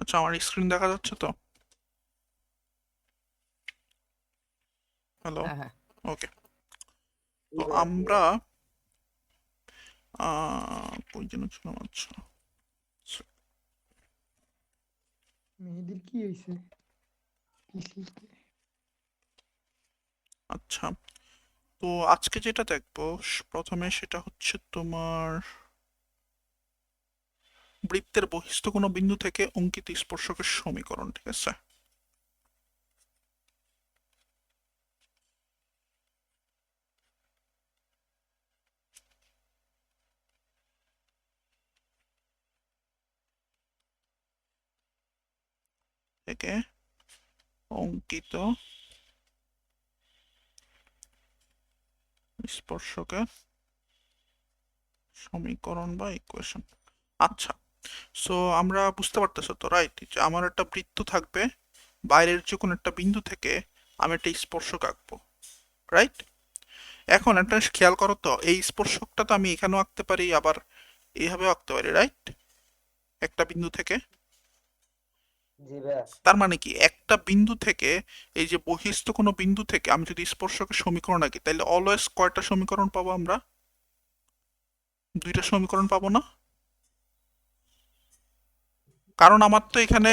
আচ্ছা, আমার স্ক্রিন দেখা যাচ্ছে তো? হ্যালো। হ্যাঁ হ্যাঁ। ওকে। জি তো ভাইয়া আমরা কই যেন ছিলাম? আচ্ছা, মেহেদির কি হয়েছে? আচ্ছা। তো আজকে যেটা দেখবো প্রথমে সেটা হচ্ছে তোমার বৃত্তের বহিস্থ কোনো বিন্দু থেকে অঙ্কিত স্পর্শকের সমীকরণ, ঠিক আছে? থেকে অঙ্কিত স্পর্শকের সমীকরণ বা ইকুয়েশন। আচ্ছা, সো আমরা বুঝতে পারতেছো তো, রাইট, যে আমার একটা বৃত্ত থাকবে, বাইরের যে কোনো একটা বিন্দু থেকে আমি একটা স্পর্শক আঁকবো, রাইট? এখন একটা জিনিস খেয়াল করো তো, এই স্পর্শকটা তো আমি এখানেও আঁকতে পারি, আবার এইভাবেও আঁকতে পারি, রাইট? একটা বিন্দু থেকে। জি ভাইয়া তার মানে কি, একটা বিন্দু থেকে, এই যে বহিস্থ কোনো বিন্দু থেকে আমি যদি স্পর্শকের সমীকরণ আঁকি, তাহলে অলওয়েজ কয়টা সমীকরণ পাবো আমরা? দুইটা সমীকরণ পাবো না? কারণ আমার তো এখানে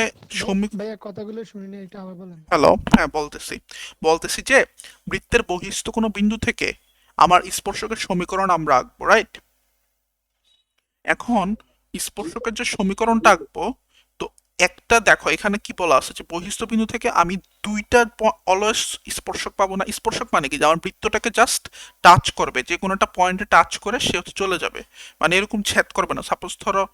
ভাইয়া কথাগুলো শুনিনি, এটা আবার বলেন। হ্যালো, হ্যাঁ, বলতেছি বলতেছি যে বৃত্তের বহিস্থ কোনো বিন্দু থেকে আমার স্পর্শকের সমীকরণ আমরা আঁকবো, রাইট? এখন জি স্পর্শকের যে সমীকরণটা আঁকবো, তো একটা দেখো এখানে কি বলা আছে, যে বহিস্থ বিন্দু থেকে আমি দুইটা অলওয়েজ স্পর্শক পাবো না। স্পর্শক মানে কি, যে আমার বৃত্তটাকে জাস্ট টাচ করবে, যে কোনো একটা পয়েন্টে টাচ করে সে হচ্ছে চলে যাবে, মানে এরকম ছেদ করবে না। সাপোজ ধরো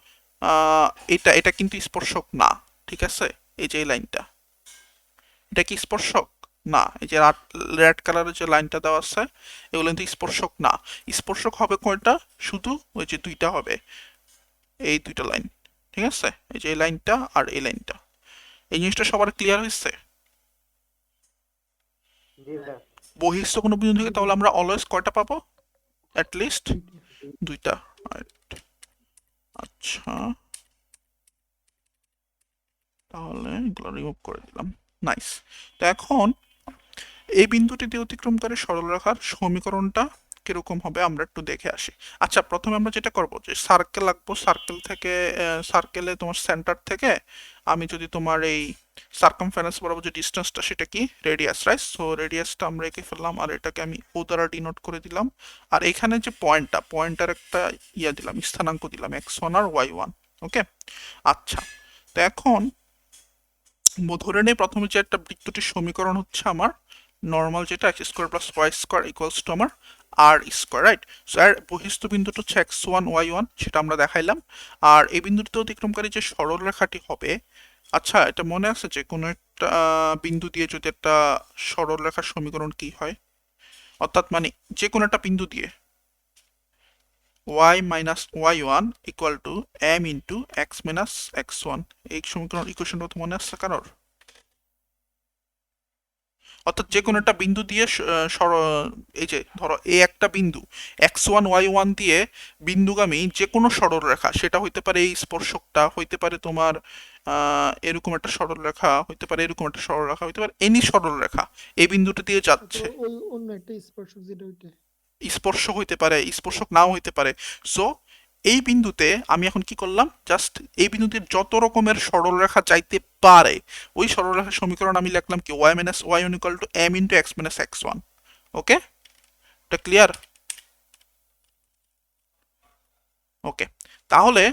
আহ, এটা এটা কিন্তু স্পর্শক না, ঠিক আছে? এই যে এই লাইনটা, এটা কি স্পর্শক? না। এই যে রেড কালারের যে লাইনটা দেওয়া আছে, এগুলো কিন্তু স্পর্শক না। স্পর্শক হবে কয়টা? শুধু ওই যে দুইটা হবে, এই দুইটা লাইন, ঠিক আছে? এই যে এই লাইনটা আর এই লাইনটা। এই জিনিসটা সবার ক্লিয়ার হয়েছে? জি ভাইয়া বহিস্থ কোনো বিন্দু জি থেকে তাহলে ভাইয়া, আমরা অলওয়েজ কয়টা পাবো? অ্যাট লিস্ট দুইটা। দুইটা। Right. আচ্ছা, তাহলে এগুলো রিমুভ করে দিলাম। নাইস। তো এখন এই বিন্দুটি দিয়ে অতিক্রমকারী সরলরেখার সমীকরণটা কিরকম হবে আমরা একটু দেখে আসি। আচ্ছা, প্রথমে আমরা যেটা করব, যে সার্কেল আঁকবো। সার্কেল থেকে সার্কেলে তোমার সেন্টার থেকে আমি যদি তোমার এই সার্কামফারেন্স বরাবর যে ডিস্টেন্সটা, সেটা কি রেডিয়াস, রাইট? সো রেডিয়াসটা আমরা এঁকে ফেললাম, আর এটাকে আমি ও দ্বারা ডিনোট করে দিলাম। আর এখানে যে পয়েন্টটা, পয়েন্টার একটা ইয়া দিলাম, স্থানাঙ্ক দিলাম, x1 আর y1। ওকে। আচ্ছা, তো এখন ধরে নেই প্রথমে যে একটা বৃত্তটির সমীকরণ হচ্ছে আমার নর্মাল, যেটা X square plus Y square equals to আমার আর স্কোয়ার, রাইট? সো এর বহিস্থ বিন্দুটা হচ্ছে x1 y1, সেটা আমরা দেখাইলাম। আর এই বিন্দুটিতে অতিক্রমকারী যে সরল রেখাটি হবে, আচ্ছা, এটা মনে আছে যে কোনো একটা বিন্দু দিয়ে যদি একটা সরল রেখার সমীকরণ কি হয়? অর্থাৎ মানে যে কোনো একটা বিন্দু দিয়ে y minus y1 equal to m into x minus x1, এই সমীকরণ ইকুয়েশনটা তো মনে আসছে কারোর? অর্থাৎ যে জি কোনো একটা বিন্দু দিয়ে এই যে ধরো এ একটা বিন্দু, x1 y1 দিয়ে বিন্দুগামী যে কোনো সরলরেখা, সেটা হইতে পারে এই স্পর্শকটা, হইতে পারে তোমার এরকম একটা সরলরেখা, হইতে পারে এরকম একটা সরলরেখা, হইতে পারে এনি সরলরেখা এই বিন্দুটা দিয়ে যাচ্ছে। অথবা ওই অন্য একটা স্পর্শক যেটা ওইটা। স্পর্শ হইতে পারে, স্পর্শক নাও হইতে পারে। সো এই বিন্দুতে আমি এখন কি করলাম, জাস্ট এই বিন্দুতে যত রকমের সরলরেখা যাইতে পারে, ওই সরলরেখার সমীকরণ আমি লিখলাম কি, Y minus Y one equal to M into x minus x one. Okay, এটা ক্লিয়ার? ওকে, তাহলে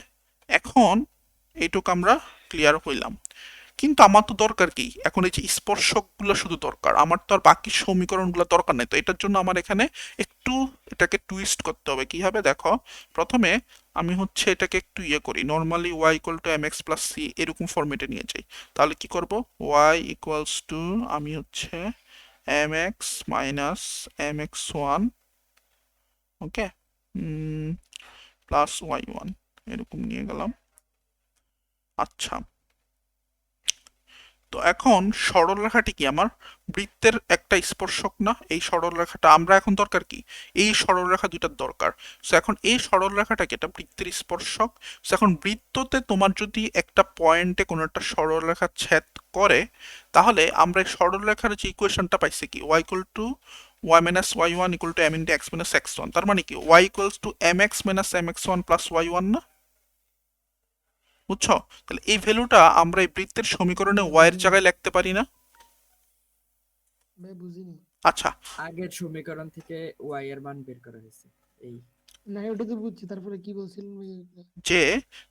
এখন এইটুকু আমরা ক্লিয়ার হইলাম। কিন্তু আমার তো দরকার কি এখন, এই যে স্পর্শকগুলো শুধু দরকার, আমার তো আর বাকি সমীকরণগুলো দরকার নেই। তো এটার জন্য আমার এখানে একটু এটাকে টুইস্ট করতে হবে। কি হবে দেখো, প্রথমে আমি হচ্ছে এটাকে একটু ইয়ে করি, normally Y equal to M X plus C এরকম ফরম্যাটে নিয়ে যাই। তাহলে কি করব, ওয়াই ইকুয়ালস টু আমি হচ্ছে M X minus M X one, okay, plus Y one, এরকম নিয়ে গেলাম। আচ্ছা, তো এখন সরলরেখাটি কি আমার বৃত্তের একটা স্পর্শক না? এই সরলরেখাটা আমরা এখন দরকার কি, এই সরলরেখা দুইটার দরকার। সো এখন এই সরলরেখাটা কি এটা বৃত্তের স্পর্শক। সো এখন বৃত্ততে তোমার যদি একটা পয়েন্টে কোনো একটা সরলরেখা ছেদ করে, তাহলে আমরা এই সরলরেখার যে ইকুয়েশনটা পাইছি কি, y equal to y minus Y one equal to M into x minus x one, তার মানে কি y equals to M X minus M X one plus Y one না? বুঝছো? তাহলে এই ভ্যালুটা আমরা এই বৃত্তের সমীকরণে ভাই y এর বুঝিনি জায়গায় লিখতে পারি না? ভাই বুঝিনি আচ্ছা, আগের সমীকরণ থেকে ওয়াই এর মান বের করা হয়েছে এই। না ওটা তো বুঝছি তারপরে কি বলছিলেন ভাই ওইটা? যে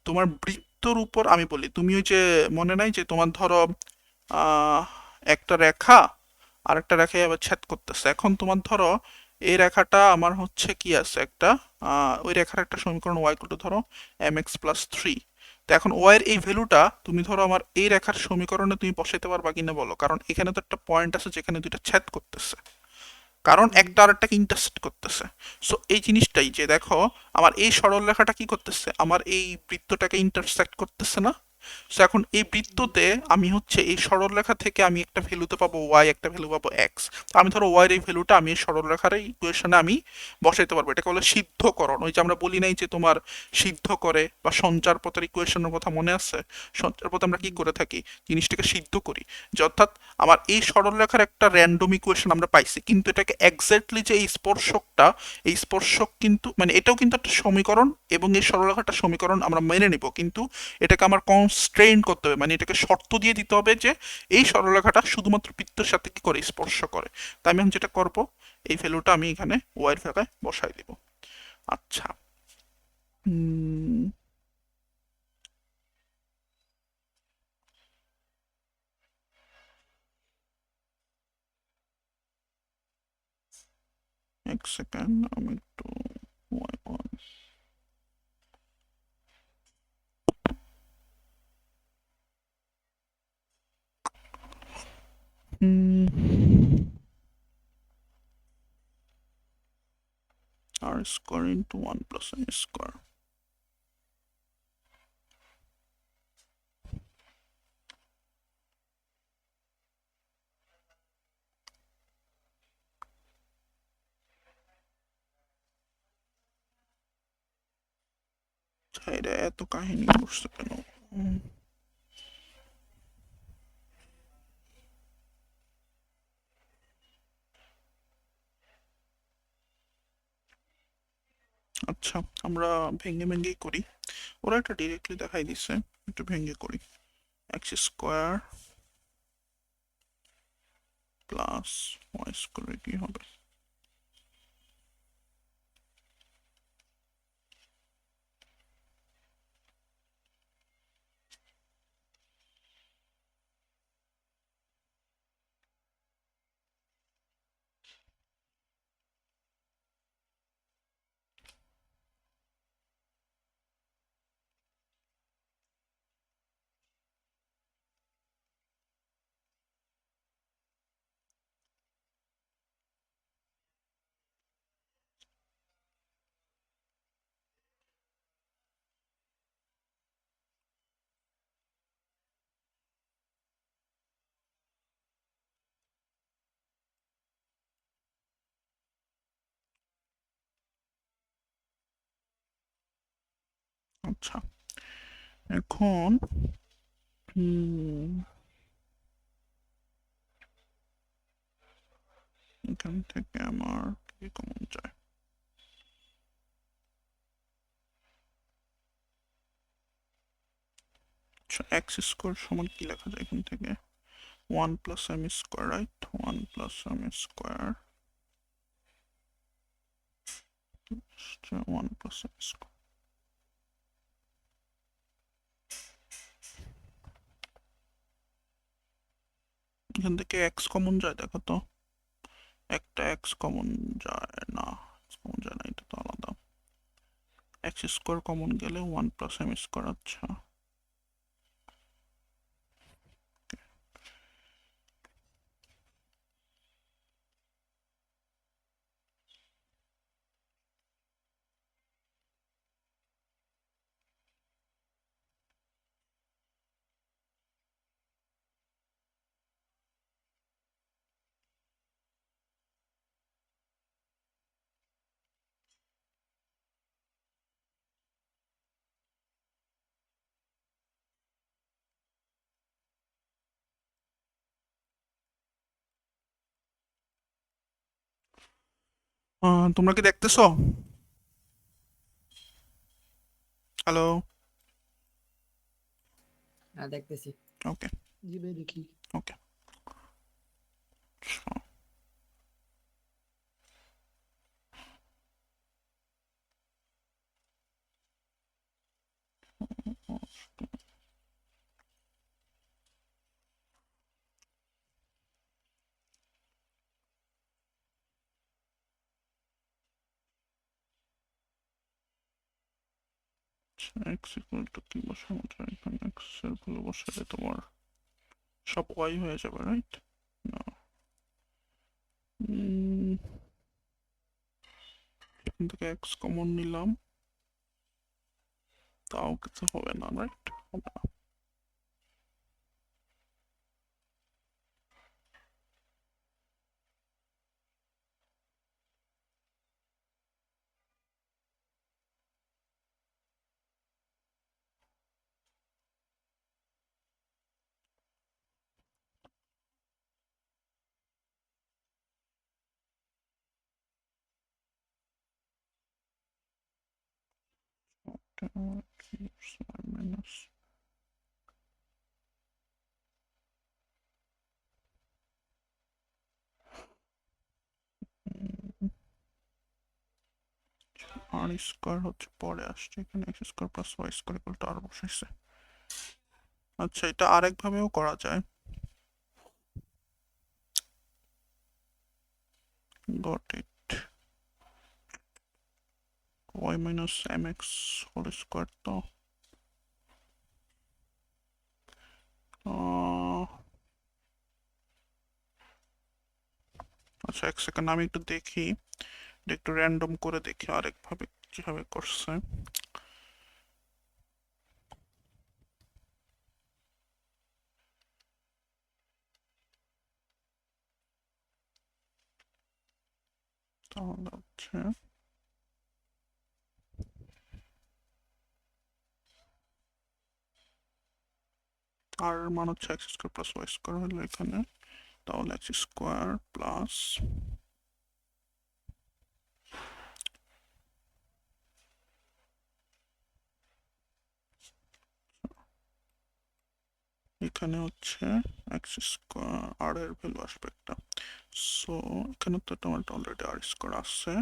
তোমার বৃত্তর উপর আমি বলি, তুমি ওই যে মনে নাই যে তোমার ধরো আহ, একটা রেখা আর একটা রেখায় আবার ছেদ করতেছে, এখন তোমার ধরো এই রেখাটা আমার হচ্ছে কি আছে একটা ওই রেখার একটা সমীকরণ ওয়াই ইকুয়াল টু ধরো এম এক্স প্লাস থ্রি। তো এখন ওয়াই এর এই ভ্যালুটা তুমি ধরো আমার এই রেখার সমীকরণে তুমি বসাইতে পারবা কিনা বলো, কারণ এখানে তো একটা পয়েন্ট আছে যেখানে দুইটা ছেদ করতেছে, কারণ হুম একটা আরেকটাকে ইন্টারসেক্ট করতেছে। সো এই জিনিসটাই যে দেখো আমার এই সরল রেখাটা কি করতেছে, আমার এই বৃত্তটাকে ইন্টারসেক্ট করতেছে না? সো এখন এই হুম বৃত্ততে আমি হচ্ছে এই সরলরেখা থেকে আমি একটা ভ্যালুতে পাবো ওয়াই, একটা ভ্যালু পাবো এক্স। তো আমি ধরো ওয়াই এর এই ভ্যালুটা আমি এই সরলরেখার এই ইকুয়েশনে আমি বসাইতে পারবো, এটাকে বলে সিদ্ধকরণ। ওই যে আমরা বলি নাই যে তোমার সিদ্ধ করে বা সঞ্চার পথের ইকুয়েশনের কথা মনে আছে? সঞ্চার পথে আমরা কি হুম করে থাকি, জিনিসটাকে সিদ্ধ করি। যে অর্থাৎ আমার এই সরলরেখার একটা র্যান্ডম ইকুয়েশন আমরা পাইছি, কিন্তু এটাকে এক্স্যাক্টলি যে এই স্পর্শকটা, এই স্পর্শক কিন্তু মানে এটাও কিন্তু একটা সমীকরণ, এবং এই সরলরেখাটা সমীকরণ আমরা মেনে নিব, কিন্তু এটাকে আমার কনস্ট্রেইন করতে হবে, মানে এটাকে শর্ত দিয়ে দিতে হবে যে এই সরলরেখাটা শুধুমাত্র বৃত্তের সাথে কি করে স্পর্শ করে। তাই আমি এখন যেটা করব, এই ভ্যালুটা আমি এখানে ওয়াই এর জায়গায় বসাই দিব। আচ্ছা, এক সেকেন্ড আমি একটু Y one R square into one plus M square. এটা এত কাহিনী করছে কেন? উম, আচ্ছা, আমরা ভেঙে ভেঙেই করি, ওরা একটা ডিরেক্টলি দেখাই দিছে, একটু ভেঙে করি। X square plus Y square কি হবে? আচ্ছা, এখন এখান থেকে আমার কি কমন যায়? আচ্ছা, এক্স স্কোয়ার সমান কি লেখা যায় এখান থেকে? One plus M square, right? One plus M square, one plus M square. এখান থেকে এক্স কমন যায় দেখো তো, একটা এক্স কমন যায় না, কমন যায় না, এটা তো আলাদা। এক্স স্কোয়ার কমন গেলে ওয়ান প্লাস এম স্কোয়ার। আচ্ছা, তোমরা কি দেখতেছো? হ্যালো? হ্যাঁ দেখতেছি। ওকে, জি ভাই দেখি। ওকে। এক্স ইকুয়াল টু কি বসাবো? এখানে এক্স এর ভ্যালু বসালে তোমার সব ওয়াই হয়ে যাবে, রাইট? না, এখান থেকে এক্স কমন নিলাম, তাও কিছু হবে না, রাইট? হবে না। মাইনাস আর স্কোয়ার হচ্ছে পরে আসছে, এখানে X square plus Y square equal to R বসাইছে। আচ্ছা, এটা আরেক ভাবেও করা যায়। Got it. Y minus M X whole square তো আচ্ছা, এক সেকেন্ড আমি একটু দেখি, এটা একটু র্যান্ডম করে দেখি আরেকভাবে কিভাবে করছে। তাহলে হচ্ছে আর মান হচ্ছে X square plus Y square হলো এখানে, তাহলে এক্স স্কোয়ার প্লাস এখানে হচ্ছে এক্স স্কোয়ার আর এর ভ্যালু আসবে একটা। সো এখানে তো তোমার অলরেডি আর স্কোয়ার আসছে,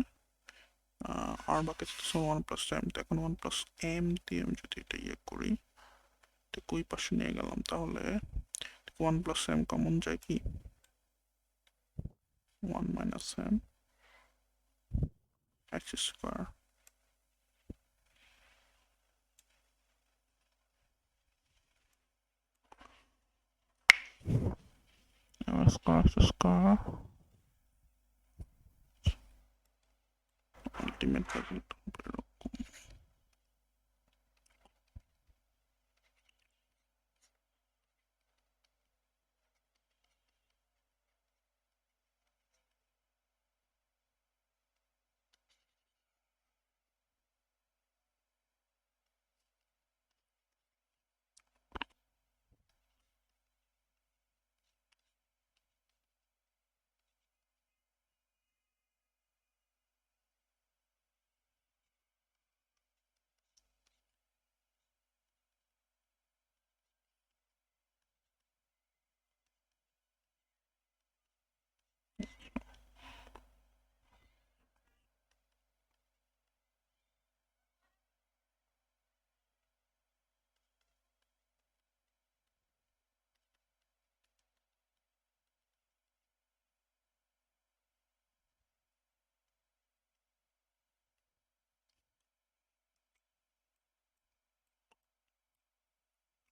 আর বাকি তো ওয়ান প্লাস এম, তো এখন ওয়ান প্লাস এম দিয়ে আমি যদি এটা ইয়ে করি, তো ওই পাশে নিয়ে গেলাম, তাহলে ওয়ান প্লাস এম কমন যায় কি? One minus M x square square square ultimate result হবে এরকম।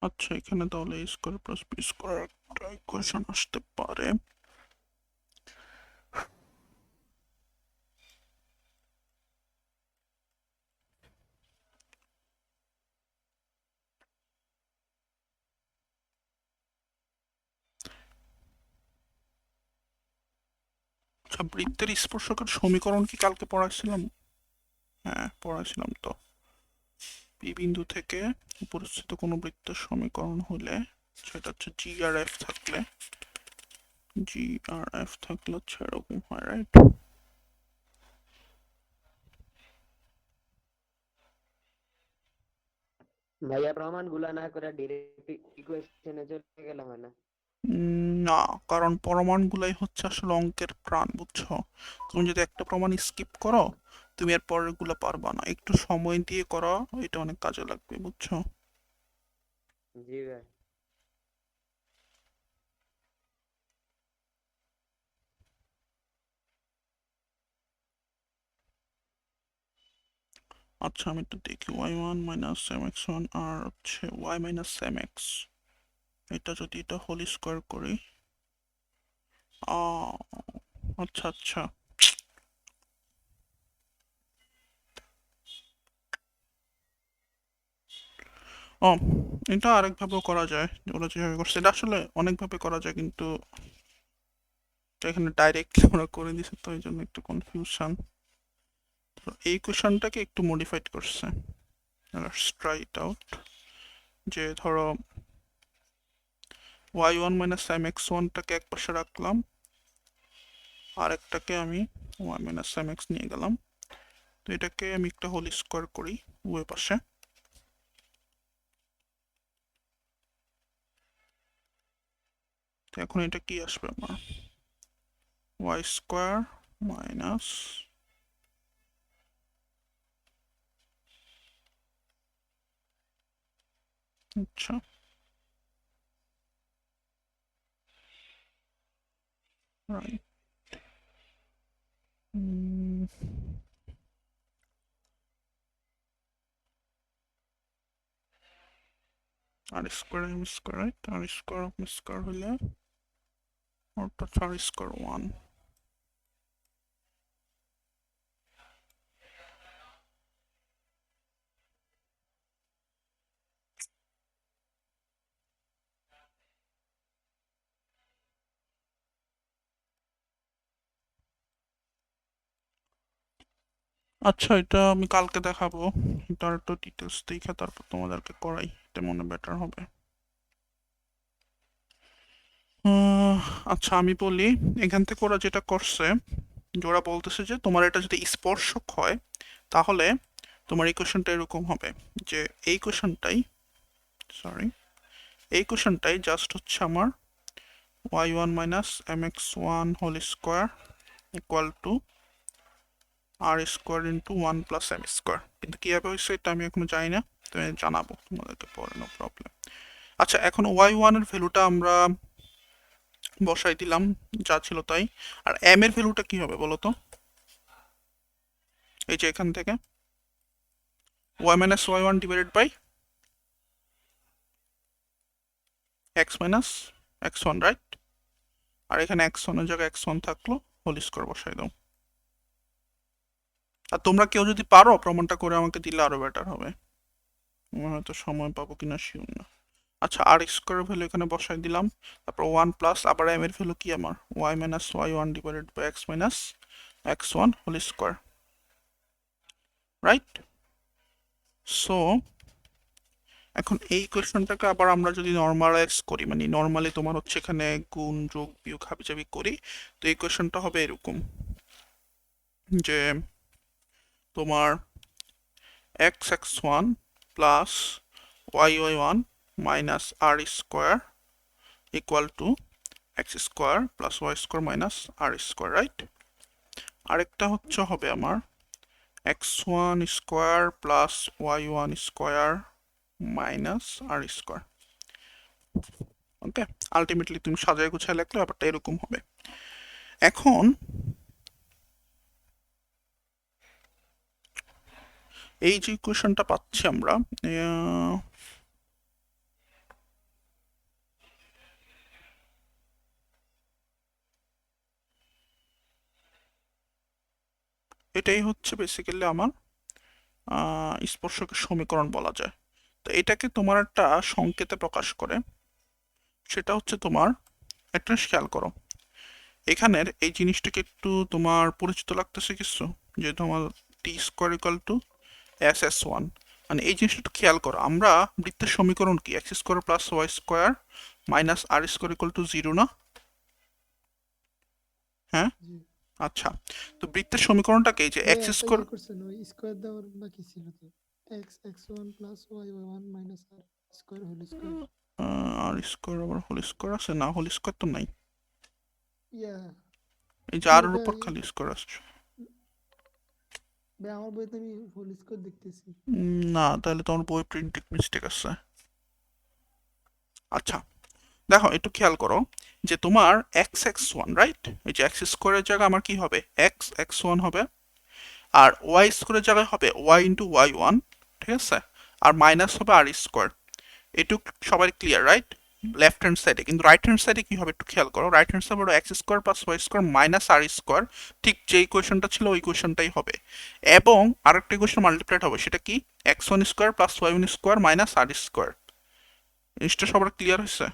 আচ্ছা, এখানে তাহলে a square plus b square একটা ইকুয়েশন আসতে পারে। আচ্ছা, বৃত্তের স্পর্শকের সমীকরণ কি কালকে পড়াইছিলাম? হ্যাঁ, পড়াইছিলাম তো। পি বিন্দু থেকে উপস্থিত কোনো বৃত্তের সমীকরণ হলে সেটা হচ্ছে জি আর এফ থাকলে, জি আর এফ থাকলে হচ্ছে এরকম হয়, রাইট? ভাইয়া প্রমাণগুলা না করে ডিরেক্ট ইকুয়েশনে চলে গেলাম না। না, কারণ প্রমাণগুলাই হচ্ছে আসলে অঙ্কের প্রাণ, বুঝছো? তুমি যদি একটা প্রমাণ স্কিপ করো, তুমি এর পরেরগুলো পারবা না। একটু সময় দিয়ে করো, এটা অনেক কাজে লাগবে, বুঝছো? জি ভাই। আচ্ছা, আমি একটু দেখি। ওয়াই 1 মাইনাস এম এক্স 1 আর হচ্ছে ওয়াই মাইনাস এম এক্স, এটা যদি এটা হোল স্কোয়ার করি, আহ, আচ্ছা আচ্ছা, ও, এটা আরেকভাবেও করা যায়। ওরা যেভাবে করছে এটা আসলে অনেকভাবে করা যায়, কিন্তু এখানে ডাইরেক্টলি ওরা করে দিছে, তো এই জন্য একটু কনফিউশন। তো এই কোয়েশনটাকে একটু মডিফাইড করছে। Let's try it out. যে ধরো ওয়াই 1 মাইনাস এম এক্স 1টাকে এক পাশে রাখলাম, আর একটাকে আমি ওয়াই মাইনাস এম এক্স নিয়ে গেলাম। তো এটাকে আমি একটা হোল স্কোয়ার করি উভয় পাশে। তো এখন এটা কি আসবে আমার? ওয়াই স্কোয়ার মাইনাস, আচ্ছা, right, r square m square, right, r square of square হইলে অর্থাৎ আর স্কোয়ার 1। আচ্ছা, এটা আমি কালকে দেখাবো। এটার একটু ডিটেলস দেখে তারপর তোমাদেরকে করাই, এটা মনে বেটার হবে। আচ্ছা, আমি বলি, এখান থেকে ওরা যেটা করছে, যে ওরা বলতেছে যে তোমার এটা যদি স্পর্শক হয়, তাহলে তোমার এই কোশ্চেনটা এরকম হবে যে এই কোশ্চেনটাই, সরি, এই কোশ্চেনটাই জাস্ট হচ্ছে আমার y 1 minus M x 1 whole square equal to r square into 1 plus M square. কিন্তু কীভাবে হয়েছে এটা আমি এখনো জানি না, তো আমি জানাবো তোমাদেরকে পরে, নো প্রবলেম। আচ্ছা, এখন ওয়াই 1 এর ভ্যালুটা আমরা বসাই দিলাম, যা ছিল তাই। আর এম এর ভ্যালুটা কি হবে বলো তো? এই যে এখান থেকে Y minus Y 1 divided by x minus x 1, right? আর এখানে এক্স 1 এর জায়গায় এক্স 1 থাকলো, হোল স্কোয়ার বসাই দাও। আর তোমরা কেউ যদি পারো প্রমাণটা করে আমাকে দিলে আরো বেটার হবে, আমি হয়তো সময় পাবো কিনা শিওর না। আচ্ছা, আর স্কোয়ার ভ্যালু এখানে বসাই দিলাম। তারপর 1 প্লাস, আবার এম এর ভ্যালু কি আমার? Y minus Y 1 divided by x minus x 1 whole square, right? So এখন এই কোয়েশ্চনটাকে আবার আমরা যদি নর্মালাইজ করি, মানে নর্মালি তোমার হচ্ছে এখানে গুণ যোগ বিয়োগ হাবিজাবি করি, তো এই কোয়েশ্চনটা হবে এরকম যে তোমার X X 1 plus Y 1 minus R square equal to X square plus Y square minus R square, right? আরেকটা হচ্ছে হবে আমার x1 square plus Y 1 square minus আর স্কোয়ার। ওকে, আলটিমেটলি তুমি সাজায় গুছায় লিখলে ব্যাপারটা এরকম হবে। এখন এই যে ইকুয়েশনটা পাচ্ছি আমরা, এটাই হচ্ছে বেসিক্যালি আমার স্পর্শকের সমীকরণ বলা যায়। তো এটাকে তোমার একটা সংকেতে প্রকাশ করে, সেটা হচ্ছে তোমার, একটা খেয়াল করো, এখানের এই জিনিসটাকে একটু তোমার পরিচিত লাগতেছে কিছু, যে তোমার টি স্কোয়ার ইকাল টু এস 1, মানে এই জিনিসটা একটু খেয়াল করো। আমরা বৃত্তের সমীকরণ কি? X square plus Y square minus R square equal to 0 না? হ্যাঁ, জি আচ্ছা। তো বৃত্তের সমীকরণটাকে এই যে ভাই এক্স একটা স্কোয়ার, করছেন, ওই স্কোয়ার দেওয়ার বাকি ছিল তো, x1 plus y1 minus r square whole square. আর স্কোয়ার আবার হোল স্কোয়ার আছে না, হোল স্কোয়ার তো নাই, Yeah. এই যে কি আর এর এটা উপর খালি স্কোয়ার আছে। ভাই আমার বইতে আমি হোল স্কোয়ার দেখতেছি। না, তাহলে তোমার বই প্রিন্টিং মিস্টেক আছে। আচ্ছা দেখো একটু খেয়াল করো যে তোমার এক্স এক্স ওয়ান রাইট, এই যে এক্স স্কোয়ারের জায়গায় আমার কি হবে, এক্স এক্স ওয়ান হবে, আর ওয়াই স্কোয়ারের জায়গায় হবে ওয়াই ইন্টু ওয়াই ওয়ান, ঠিক আছে, আর মাইনাস হবে আর স্কোয়ার। এটুক সবাই ক্লিয়ার রাইট? লেফট হ্যান্ড সাইডে, কিন্তু রাইট হ্যান্ড সাইডে কি হবে একটু খেয়াল করো, রাইট হ্যান্ড সাইডে X square plus Y square minus আর স্কোয়ার, ঠিক যেই কোয়েশনটা ছিল ওই কোয়েশনটাই হবে, এবং আরেকটা কোয়েশন মাল্টিপ্লাইড হবে, সেটা কি x one square plus Y one square minus আর স্কোয়ার। জিনিসটা সবার ক্লিয়ার হয়েছে?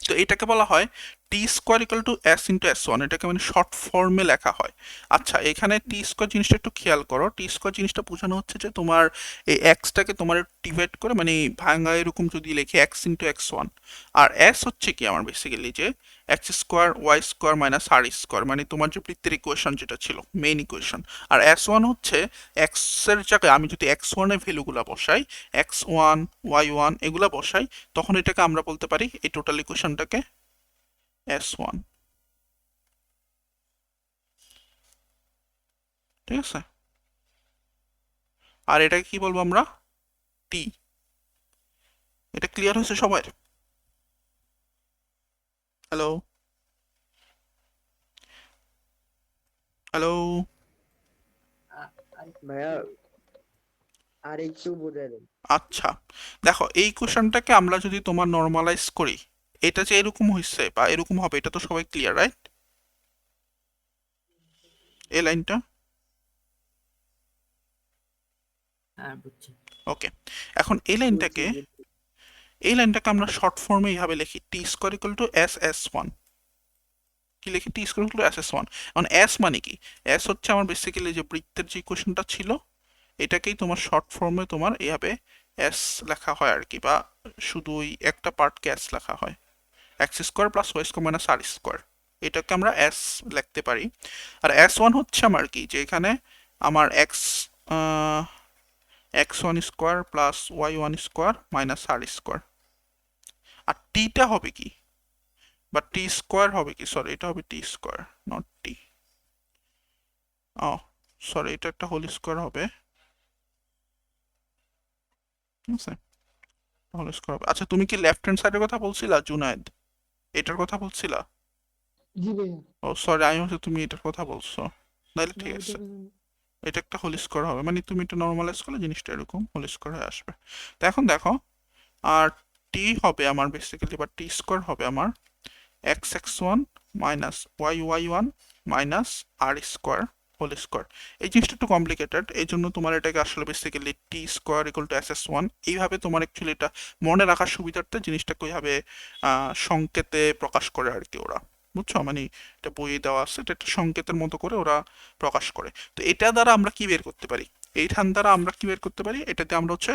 তো এটাকে বলা হয় T square equal to S into S one, এটাকে মানে শর্ট ফর্মে লেখা হয়। আচ্ছা এখানে টি স্কোয়ার জিনিসটা একটু খেয়াল করো, টি স্কোয়ার জিনিসটা বোঝানো হচ্ছে যে তোমার এই এক্সটাকে তোমার ডিভাইড করে মানে ভাঙা এরকম যদি লেখে এক্স ইন্টু এক্স ওয়ান, আর এস হচ্ছে কি আমার বেসিক্যালি যে x square Y square minus আর স্কোয়ার, মানে তোমার যে বৃত্তের ইকুয়েশন যেটা ছিল মেইন ইকুয়েশন, আর এস ওয়ান হচ্ছে এক্স এর জায়গায় আমি যদি এক্স ওয়ানের ভ্যালুগুলো বসাই, এক্স ওয়ান ওয়াই ওয়ান এগুলা বসাই, তখন এটাকে আমরা বলতে পারি এই টোটাল ইকুয়েশনটাকে এস ওয়ান, ঠিক আছে, আর এটাকে কি বলবো আমরা, টি। এটা ক্লিয়ার হয়েছে সবার? হ্যালো হ্যালো, ভাইয়া আর একটু বুঝাই দেন। আচ্ছা দেখো এই কোশ্চেনটাকে আমরা যদি তোমার নর্মালাইজ করি, এটা যে এরকম হয়েছে বা এরকম হবে এটা তো সবাই ক্লিয়ার রাইট? এই লাইনটা হ্যাঁ বুঝছি। ওকে, এখন এই লাইনটাকে আমরা শর্ট ফর্মে এইভাবে লিখি T square equal to S S one, কি লিখি T square equal to S S one. এখন এস মানে কি, এস হচ্ছে আমার বেসিক্যালি যে বৃত্তের যে কোশ্চেনটা ছিল এটাকেই তোমার শর্ট ফর্মে তোমার এইভাবে এস লেখা হয় আর কি, বা শুধু ওই একটা পার্টকে এস লেখা হয়, X square plus Y square minus আর স্কোয়ার, এটাকে আমরা এস লিখতে পারি। আর এস ওয়ান হচ্ছে আমার কি, যে এখানে আমার X x one square plus Y one square minus আর স্কোয়ার, আর টিটা হবে কি, বা টি স্কোয়ার হবে কি, সরি এটা হবে T square not T, oh sorry এটা একটা হোল স্কোয়ার হবে, ঠিক আছে, হোল স্কোয়ার হবে। আচ্ছা তুমি কি লেফট হ্যান্ড সাইডের কথা বলছিলা জুনায়েদ, এটার কথা বলছিলা? জি ভাইয়া। ও সরি আমি হচ্ছে তুমি এটার কথা বলছো, তাহলে না ঠিক এটা আছে, এটা একটা হোল স্কোয়ার হবে, মানে তুমি এটা নর্মালাইজ করলে জিনিসটা এরকম হোল স্কোয়ার হয়ে আসবে। তো এখন দেখো, আর টি হবে আমার বেসিক্যালি, বা টি স্কোয়ার হবে আমার X x one minus Y Y one minus আর স্কোয়ার হোল স্কোয়ার। এই জিনিসটা একটু কমপ্লিকেটেড, এই জন্য তোমার এটাকে আসলে basically T square equal to S S one এইভাবে তোমার অ্যাকচুয়ালি এটা মনে রাখার সুবিধার্থে জিনিসটাকে ওইভাবে সংকেতে প্রকাশ করে আর কি ওরা, বুঝছো, মানে এটা বইয়ে দেওয়া আছে, এটা একটা সংকেতের মতো করে ওরা প্রকাশ করে। তো এটা দ্বারা আমরা কি বের করতে পারি, এইখান দ্বারা আমরা কি বের করতে পারি, এটাতে আমরা হচ্ছে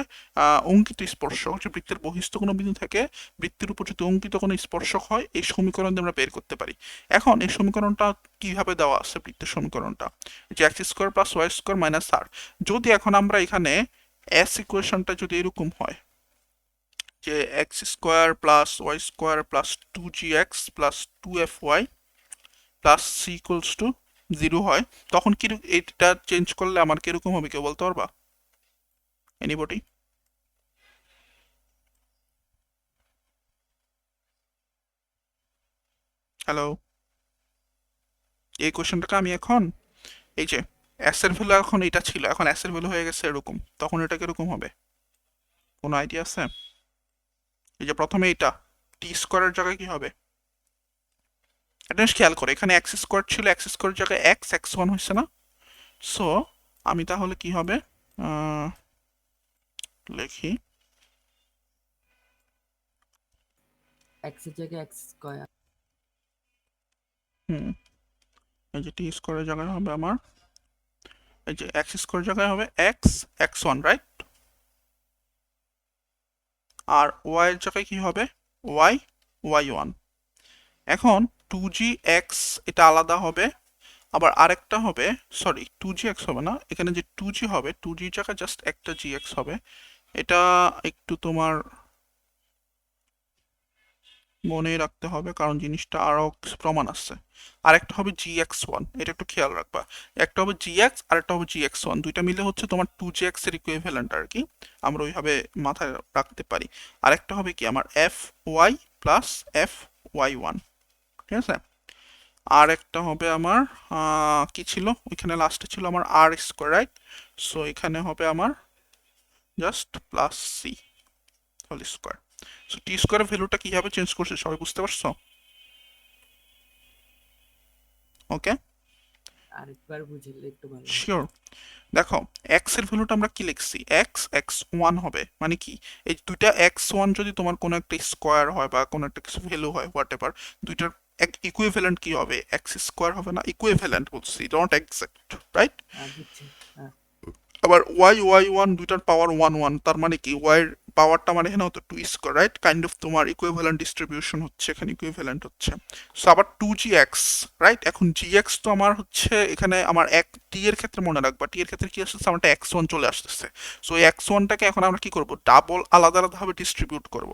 অঙ্কিত স্পর্শক, যে বৃত্তের বহিস্থ কোনো বিন্দু থেকে বৃত্তের উপর যদি অঙ্কিত কোনো স্পর্শক হয় এই সমীকরণ দিয়ে আমরা বের করতে পারি। এখন এই সমীকরণটা কিভাবে দেওয়া আছে, বৃত্তের সমীকরণটা যে x square plus Y square minus R, যদি এখন আমরা এখানে এস ইকুয়েশনটা যদি এরকম হয় যে x square plus Y square plus two G x plus two F Y plus c equals to zero হয়, তখন কি এটা চেঞ্জ করলে আমার কিরকম হবে কেউ বলতে পারবা? এনিবডি? হ্যালো, এই কোশ্চেনটাকে আমি এখন এই যে এস এর ভ্যালু এখন এটা ছিল, এখন এস এর ভ্যালু হয়ে গেছে এরকম, তখন এটা কিরকম হবে কোনো আইডিয়া আছে? এই যে প্রথমে এটা টি স্কোয়ারের জায়গায় কি হবে, এটা বেশ খেয়াল করে, এখানে এক্স স্কোয়ার ছিল, এক্স স্কোয়ারের জায়গায় এক্স এক্স ওয়ান হয়েছে না, সো আমি তাহলে কি হবে লিখি এক্স এর জায়গায় এক্স স্কয়ার। হুম, এই যে টি স্কোয়ারের জায়গায় হবে আমার এই যে এক্স স্কোয়ারের জায়গায় হবে এক্স এক্স ওয়ান রাইট, আর ওয়াই এর জায়গায় কি হবে ওয়াই ওয়াই ওয়ান। এখন টু জি এক্স এটা আলাদা হবে, আবার আরেকটা হবে, সরি 2gx হবে না, এখানে যে 2g হবে 2g জায়গায় জাস্ট একটা gx হবে। এটা একটু তোমার মনে রাখতে হবে, কারণ জিনিসটা আরো কিছু প্রমাণ আছে। আরেকটা হবে gx1, এটা একটু খেয়াল রাখবা। একটা হবে gx আর একটা হবে gx1, দুইটা মিলে হচ্ছে তোমার 2gx এর ইকুইভ্যালেন্ট আর কি, আমরা ওইভাবে মাথায় রাখতে পারি। আরেকটা হবে কি আমার fy প্লাস fy1, ঠিক আছে। আর একটা হবে আমার কি ছিল ওইখানে লাস্টে ছিল আমার আর স্কোয়ার, রাইট? সো এখানে হবে আমার just plus c whole square. So t স্কোয়ারের ভ্যালুটা কিভাবে চেঞ্জ করছে সবাই বুঝতে পারছো? ওকে, আরেকবার বুঝলে একটু ভালো হয়। শিওর। দেখো এক্স এর ভ্যালুটা আমরা কি লিখছি, এক্স এক্স ওয়ান হবে, মানে কি এই দুইটা এক্স ওয়ান যদি তোমার কোনো একটা স্কোয়ার হয় বা কোনো একটা কিছু ভ্যালু হয় হোয়াট এভার, দুইটার এক ইকুইভ্যালেন্ট কি হবে, এক্স স্কোয়ার হবে না, ইকুইভ্যালেন্ট বলছি, নট এক্সাক্ট, রাইট? বুঝছি। হ্যাঁ, আবার ওয়াই ওয়াই ওয়ান দুইটার পাওয়ার ওয়ান ওয়ান, তার মানে কি ওয়াই এর পাওয়ারটা মানে এখানে হতো two square, right? Kind of তোমার ইকুইভ্যালেন্ট ডিস্ট্রিবিউশন হচ্ছে এখানে, ইকুইভ্যালেন্ট হচ্ছে। সো আবার টু জি এক্স, রাইট? এখন জি এক্স তো আমার হচ্ছে এখানে আমার এক টি এর ক্ষেত্রে মনে রাখবা, টি এর ক্ষেত্রে কি আসতেছে আমার এক্স ওয়ান চলে আসতেছে। সো এই এক্স ওয়ানটাকে এখন আমরা কি করব, ডাবল আলাদা আলাদাভাবে ডিস্ট্রিবিউট করব।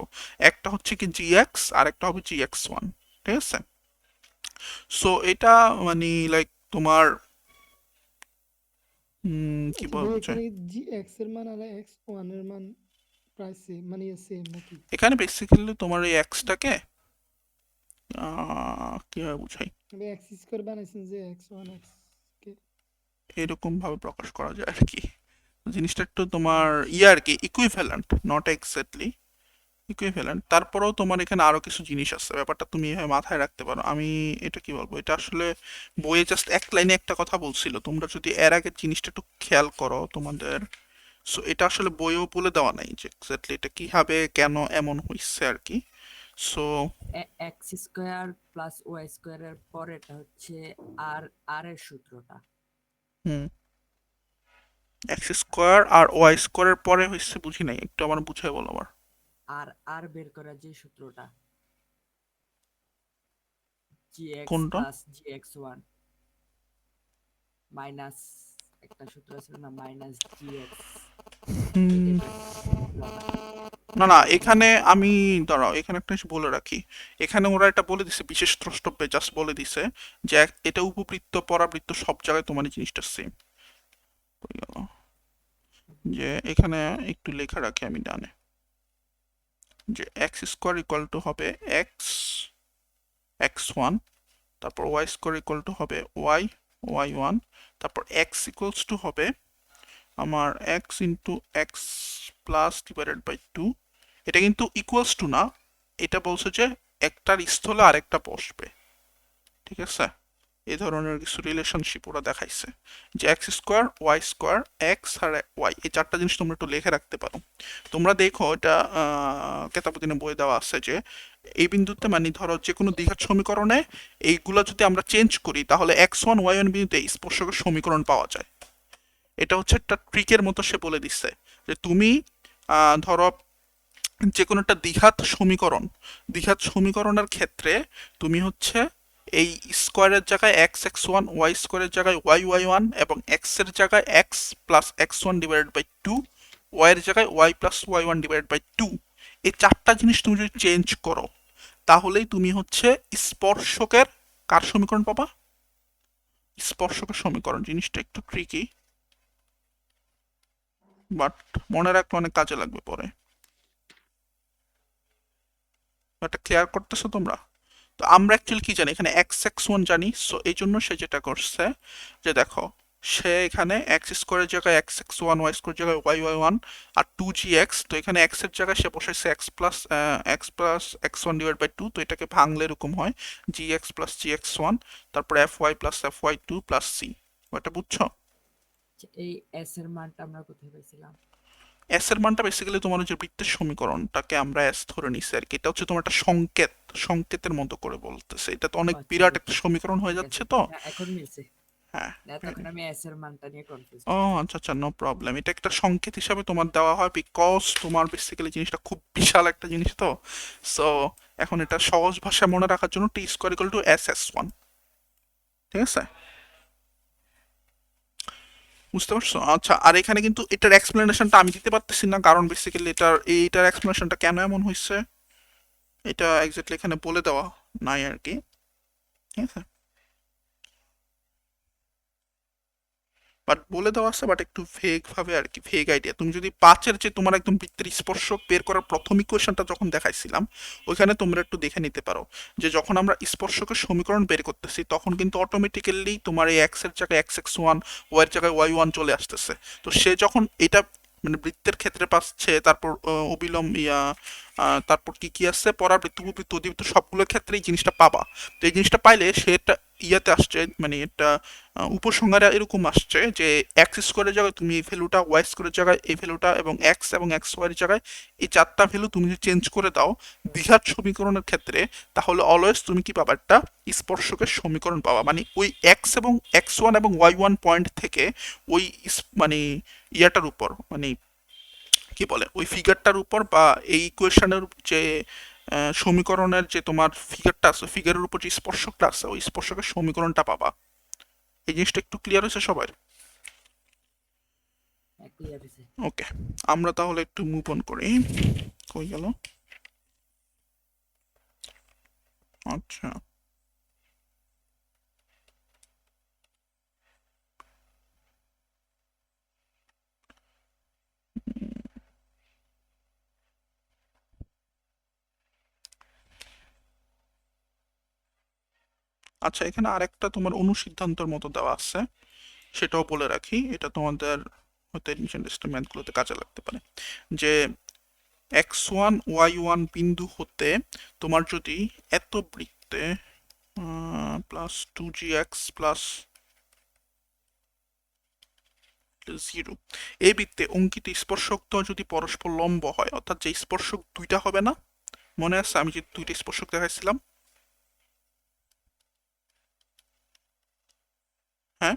একটা হচ্ছে কি জি এক্স আর একটা হবে জি এক্স ওয়ান, ঠিক আছে। সো এটা মানে লাইক তোমার কি আচ্ছা ভাই, বলবো চাই, এখানে জি এক্স এর মান আর এক্স ওয়ান এর মান প্রায় সেম, মানে সেম নাকি? এখানে বেসিক্যালি তোমার এই এক্সটাকে কিভাবে বুঝাই, তবে এক্স স্কোয়ার বানাইছেন যে এক্স ওয়ান এক্স কে। এরকম ভাবে প্রকাশ করা যায় আর কি। জিনিসটা একটু তোমার ইয়ে আর কি, ইকুইভ্যালেন্ট, নট এক্স্যাক্টলি ইকুইভ্যালেন্ট। তারপরেও তোমার এখানে আরো কিছু জিনিস আছে, ব্যাপারটা তুমি এভাবে মাথায় রাখতে পারো। আমি এটা কি বলবো, এটা আসলে বইয়ে জাস্ট এক লাইনে একটা কথা বলছিল, তোমরা যদি এর আগের জিনিসটা একটু খেয়াল করো তোমাদের, সো এটা আসলে বইয়েও বলে দেওয়া নাই যে এক্স্যাক্টলি এটা কিভাবে কেন এমন হইছে আর কি। So x square plus y স্কোয়ারের পরেটা হচ্ছে আর আর এর সূত্রটা। হুম, এক্স স্কোয়ার আর ওয়াই স্কোয়ারের পরে হইছে বুঝি নাই, একটু আমার বুঝাই বলো আবার। আর আর বের করার যে সূত্রটা, জি এক্স কোনটা? Plus G x one minus একটা সূত্র ছিল না, মাইনাস জি এক্স, এই হুম, টাইপের না না, এখানে আমি দাঁড়াও, এখানে একটা জিনিস বলে রাখি। এখানে ওরা এটা বলে দিছে বিশেষ দ্রষ্টব্যে, জাস্ট বলে দিছে যে এটা উপবৃত্ত পরাবৃত্ত সব জায়গায় তোমার এই জিনিসটা সেম। যে এখানে একটু লেখা রাখি আমি ডানে, যে এক্স স্কোয়ার ইকুয়াল টু হবে এক্স এক্স ওয়ান, তারপর ওয়াই স্কোয়ার ইকুয়াল টু হবে ওয়াই ওয়াই ওয়ান, তারপর এক্স ইকুয়ালস টু হবে আমার x into x plus divided by two. এটা কিন্তু ইকুয়ালস টু না, এটা বলছে যে একটার স্থলে আরেকটা বসবে, ঠিক আছে। এই ধরনের কিছু রিলেশনশিপ ওরা দেখাইছে, যে x square Y square X আর ওয়াই, এই চারটা জিনিস তোমরা একটু লিখে রাখতে পারো। তোমরা দেখো এটা কেতাবদিনে বই দেওয়া আছে যে এই বিন্দুতে মানে ধরো যে কোনো দ্বিঘাত সমীকরণে এইগুলা যদি আমরা চেঞ্জ করি তাহলে এক্স ওয়ান ওয়াই ওয়ান বিন্দুতে স্পর্শকের সমীকরণ পাওয়া যায়। এটা হচ্ছে একটা ট্রিকের মতো সে বলে দিচ্ছে, যে তুমি ধরো যে কোনো একটা দ্বিঘাত সমীকরণের ক্ষেত্রে তুমি হচ্ছে এই স্কোয়ারের জায়গায় এক্স এক্স ওয়ান, ওয়াই স্কোয়ারের জায়গায় ওয়াই ওয়াই ওয়ান, এবং এক্স এর জায়গায় x plus x one divided by two, y এর জায়গায় y plus Y one divided by two, এই চারটা জিনিস তুমি যদি চেঞ্জ করো তাহলেই তুমি হচ্ছে স্পর্শকের কার সমীকরণ পাবা, স্পর্শকের সমীকরণ। জিনিসটা একটু ট্রিকি, বাট মনে রাখলে অনেক কাজে লাগবে পরে। এটা ক্লিয়ার করতেছো তোমরা? তো আমরা অ্যাকচুয়ালি কি জানি, এখানে এক্স এক্স ওয়ান জানি, সো এই জন্য সে যেটা করছে যে দেখো সে এখানে এক্স স্কোয়ারের জায়গায় এক্স এক্স ওয়ান, ওয়াই স্কোয়ারের জায়গায় ওয়াই ওয়াই ওয়ান, আর টু জি এক্স, তো এখানে এক্স এর জায়গায় সে বসাইছে X plus x one divide by two, তো এটাকে ভাঙলে এরকম হয় G x plus G x one, তারপর F Y plus F Y two plus C. ওটা বুঝছো? এই এস এর মানটা আমরা কোথায় পাইছিলাম? এস এর মানটা বেসিক্যালি তোমার ওই যে বৃত্তের সমীকরণটাকে আমরা এস ধরে নিছি আর কি, এটা হচ্ছে তোমার একটা সংকেত, সংকেতের মতো করে বলতেছে, এটা তো অনেক আচ্ছা, বিরাট একটা বুঝছি। সমীকরণ হয়ে ঠিক যাচ্ছে আছে, তো। হ্যাঁ, এখন মিলছে। হ্যাঁ, না, তখন আমি এস এর মানটা নিয়ে কনফিউজ ও ছিলাম। আচ্ছা আচ্ছা, নো প্রবলেম, এটা একটা সংকেত হিসাবে তোমার দেওয়া হয় বিকজ তোমার বেসিক্যালি জিনিসটা খুব বিশাল একটা জিনিস তো। সো এখন এটা সহজ ভাষায় মনে রাখার জন্য T square equal to S S one, ঠিক আছে। বুঝতে পারছো? আচ্ছা, আর এখানে কিন্তু এটার এক্সপ্লেনেশনটা আমি দিতে পারতেছি না, কারণ বেসিক্যালি এইটার এক্সপ্লেনেশনটা কেন এমন হয়েছে এটা এক্স্যাক্টলি এখানে বলে দেওয়া নাই আর কি। ঠিক আছে, বাট বলে দেওয়া আছে, বাট একটু ভেগ ভাবে আর কি, ভেগ আইডিয়া। তুমি যদি 5-এর যে তোমার একদম বৃত্তের স্পর্শক বের করার প্রথম ইকুয়েশনটা যখন দেখাইছিলাম, ওইখানে তোমরা একটু দেখে নিতে পারো যে যখন আমরা স্পর্শকের সমীকরণ বের করতেছি তখন কিন্তু অটোমেটিক্যালি তোমার এই এক্স এর জায়গায় x1, ওয়াই এর জায়গায় y1 চলে আসতেছে। তো সে যখন এটা মানে বৃত্তের ক্ষেত্রে পাচ্ছে, তারপর অবিলম্ব তারপর কি কি আসছে, পরাবৃত্ত, উপবৃত্ত, অধিবৃত্ত, সবগুলোর ক্ষেত্রেই জিনিসটা পাবা। তো এই জিনিসটা পাইলে সে একটা ইয়াতে আসছে, মানে এটা উপসংহারে এরকম আসছে যে এক্স স্কোয়ারের জায়গায় তুমি এই ভ্যালুটা, ওয়াই স্কোয়ারের জায়গায় এই ভ্যালুটা, এবং এক্স ওয়াই এর জায়গায় এই 4টা ভ্যালু তুমি যদি চেঞ্জ করে দাও দ্বিঘাত সমীকরণের ক্ষেত্রে, তাহলে অলওয়েজ তুমি কি পাবা, একটা স্পর্শকের সমীকরণ পাবা। মানে ওই এক্স ওয়ান এবং ওয়াই1 পয়েন্ট থেকে ওই মানে ইয়াটার উপর, মানে কি বলে, ওই ফিগারটার উপর বা এই ইকুয়েশনের যে সমীকরণের যে তোমার ফিগারটা আছে, ফিগারের উপর যে স্পর্শকটা আছে, ওই স্পর্শকের সমীকরণটা পাবা। এই জিনিসটা একটু ক্লিয়ার হয়েছে সবার? ক্লিয়ার হয়েছে। ওকে, আমরা তাহলে একটু মুভ অন করি। কই গেল? আচ্ছা, আচ্ছা, এখানে আরেকটা তোমার অনুসিদ্ধান্তর মতো দেওয়া আছে, সেটাও বলে রাখি, এটা তোমাদের হয়তো এডমিশন টেস্টের ম্যাথগুলোতে কাজে লাগতে পারে। যে x1 y1 বিন্দু হতে তোমার যদি এত বৃত্তে প্লাস 2gx প্লাস 0 এই বৃত্তে অঙ্কিত স্পর্শক তো যদি পরস্পর লম্ব হয়, অর্থাৎ যে স্পর্শক দুইটা হবে না, মনে আছে আমি যে দুইটা স্পর্শক দেখাইছিলাম? হ্যাঁ,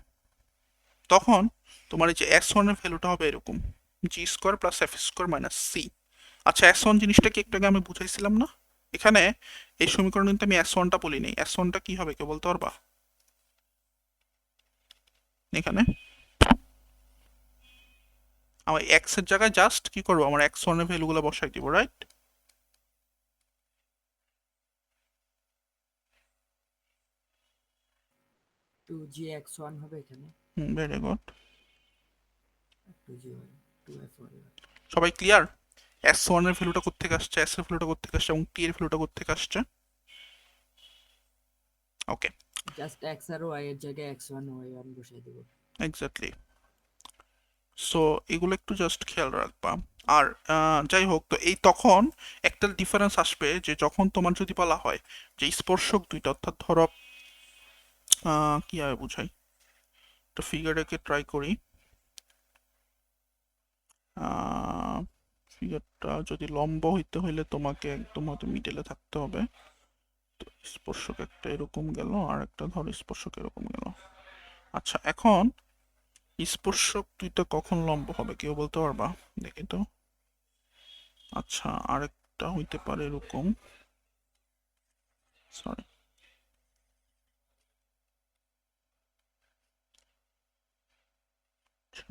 তখন তোমার এই যে x1 এর ভ্যালুটা হবে এরকম, G square plus F square minus C. আচ্ছা, x1 জিনিসটা কি একটু আগে আমি বুঝাইছিলাম না? এখানে এই সমীকরণ কিন্তু আমি x1টা বলি নাই, x1টা কি হবে কেউ বলতে পারবা? এখানে আমার এক্স এর জায়গায় জাস্ট কি করবো, আমার x1 এর ভ্যালুগুলো বসাই দিব, রাইট? 2gx1 হবে এখানে, ভেরি গুড। 2gy 2f1। সবাই ক্লিয়ার? s1 এর ভ্যালুটা কোত্থেকে আসছে, s এর ভ্যালুটা কোত্থেকে আসছে, এবং t এর ভ্যালুটা কোত্থেকে আসছে? ওকে, জাস্ট x আর y এর জায়গায় x1 y1 বসাই দেব। এক্স্যাক্টলি। সো এগুলো একটু জাস্ট খেয়াল রাখবা। আর যাই হোক, তো এই তখন একটা ডিফারেন্স আসবে যে যখন তোমার যদি বলা হয় যে স্পর্শক দুইটা, অর্থাৎ ধরো কিভাবে বুঝাই, একটা ফিগার এঁকে ট্রাই করি। ফিগারটা যদি লম্ব হইতে হইলে তোমাকে একদম হয়তো মিডলে থাকতে হবে। তো স্পর্শক একটা এরকম গেল, আর একটা ধরো স্পর্শক এরকম গেল। আচ্ছা, এখন স্পর্শক দুইটা কখন লম্ব হবে কেউ বলতে পারবা? দেখি তো। আচ্ছা, আরেকটা হইতে পারে এরকম, সরি,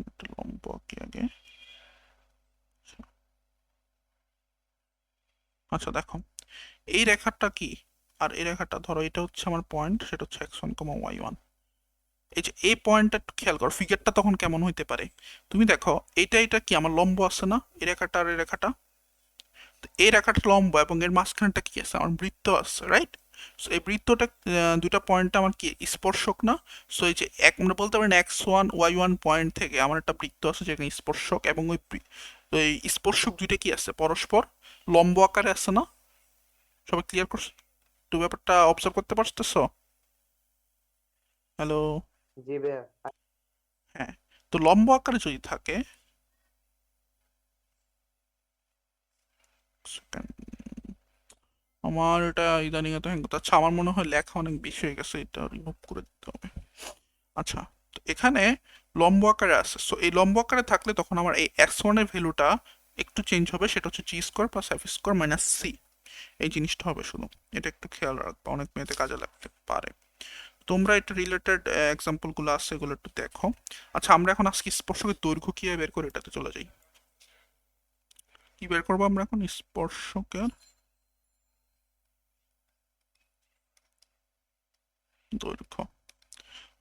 একটা লম্ব আঁকি আগে। আচ্ছা, আচ্ছা, দেখো এই রেখাটা কি, আর এই রেখাটা ধরো এটা হচ্ছে আমার পয়েন্ট, সেটা হচ্ছে x1, y1। এই যে এই পয়েন্টটা একটু খেয়াল করো, ফিগারটা তখন কেমন হইতে পারে। তুমি দেখো এটা কি আমার লম্ব আছে না, এই রেখাটা আর এই রেখাটা? তো এই রেখাটা লম্ব, এবং এর মাঝখানটা কি আছে, আমার বৃত্ত আছে, রাইট? সো এই বৃত্তটা দুইটা পয়েন্টটা আমার কি স্পর্শক না? সো এই যে আমরা বলতে পারি না x1 y1 পয়েন্ট থেকে আমার একটা বৃত্ত আছে যেখানে স্পর্শক, এবং ওই স্পর্শক দুইটা কি আছে, পরস্পর লম্ব আকারে আছে না? সবাই ক্লিয়ার করছো তো ব্যাপারটা, অবজার্ভ করতে পারতেছো? হ্যালো? জি ভাইয়া। হ্যাঁ, তো লম্ব আকারে যদি থাকে, second, আমার এটা ইদানিং এত হ্যাং করতে, আচ্ছা আমার মনে হয় লেখা অনেক বেশি হয়ে গেছে, এটা রিমুভ করে দিতে হবে। আচ্ছা, তো এখানে লম্ব আকারে আছে, সো এই লম্ব আকারে থাকলে তখন আমার এই x1 এর ভ্যালুটা একটু চেঞ্জ হবে, সেটা হচ্ছে G square plus F square minus C. এই জিনিসটা হবে শুধু, এটা একটু খেয়াল রাখবা, অনেক মেয়েতে কাজে লাগতে পারে। তোমরা এটা রিলেটেড এক্সাম্পলগুলো আছে এগুলো একটু দেখো। আচ্ছা, আমরা এখন আজকে স্পর্শকের দৈর্ঘ্য কিভাবে বের করে এটাতে চলে যাই। কি বের করবো আমরা এখন? স্পর্শকের দৈর্ঘ্য।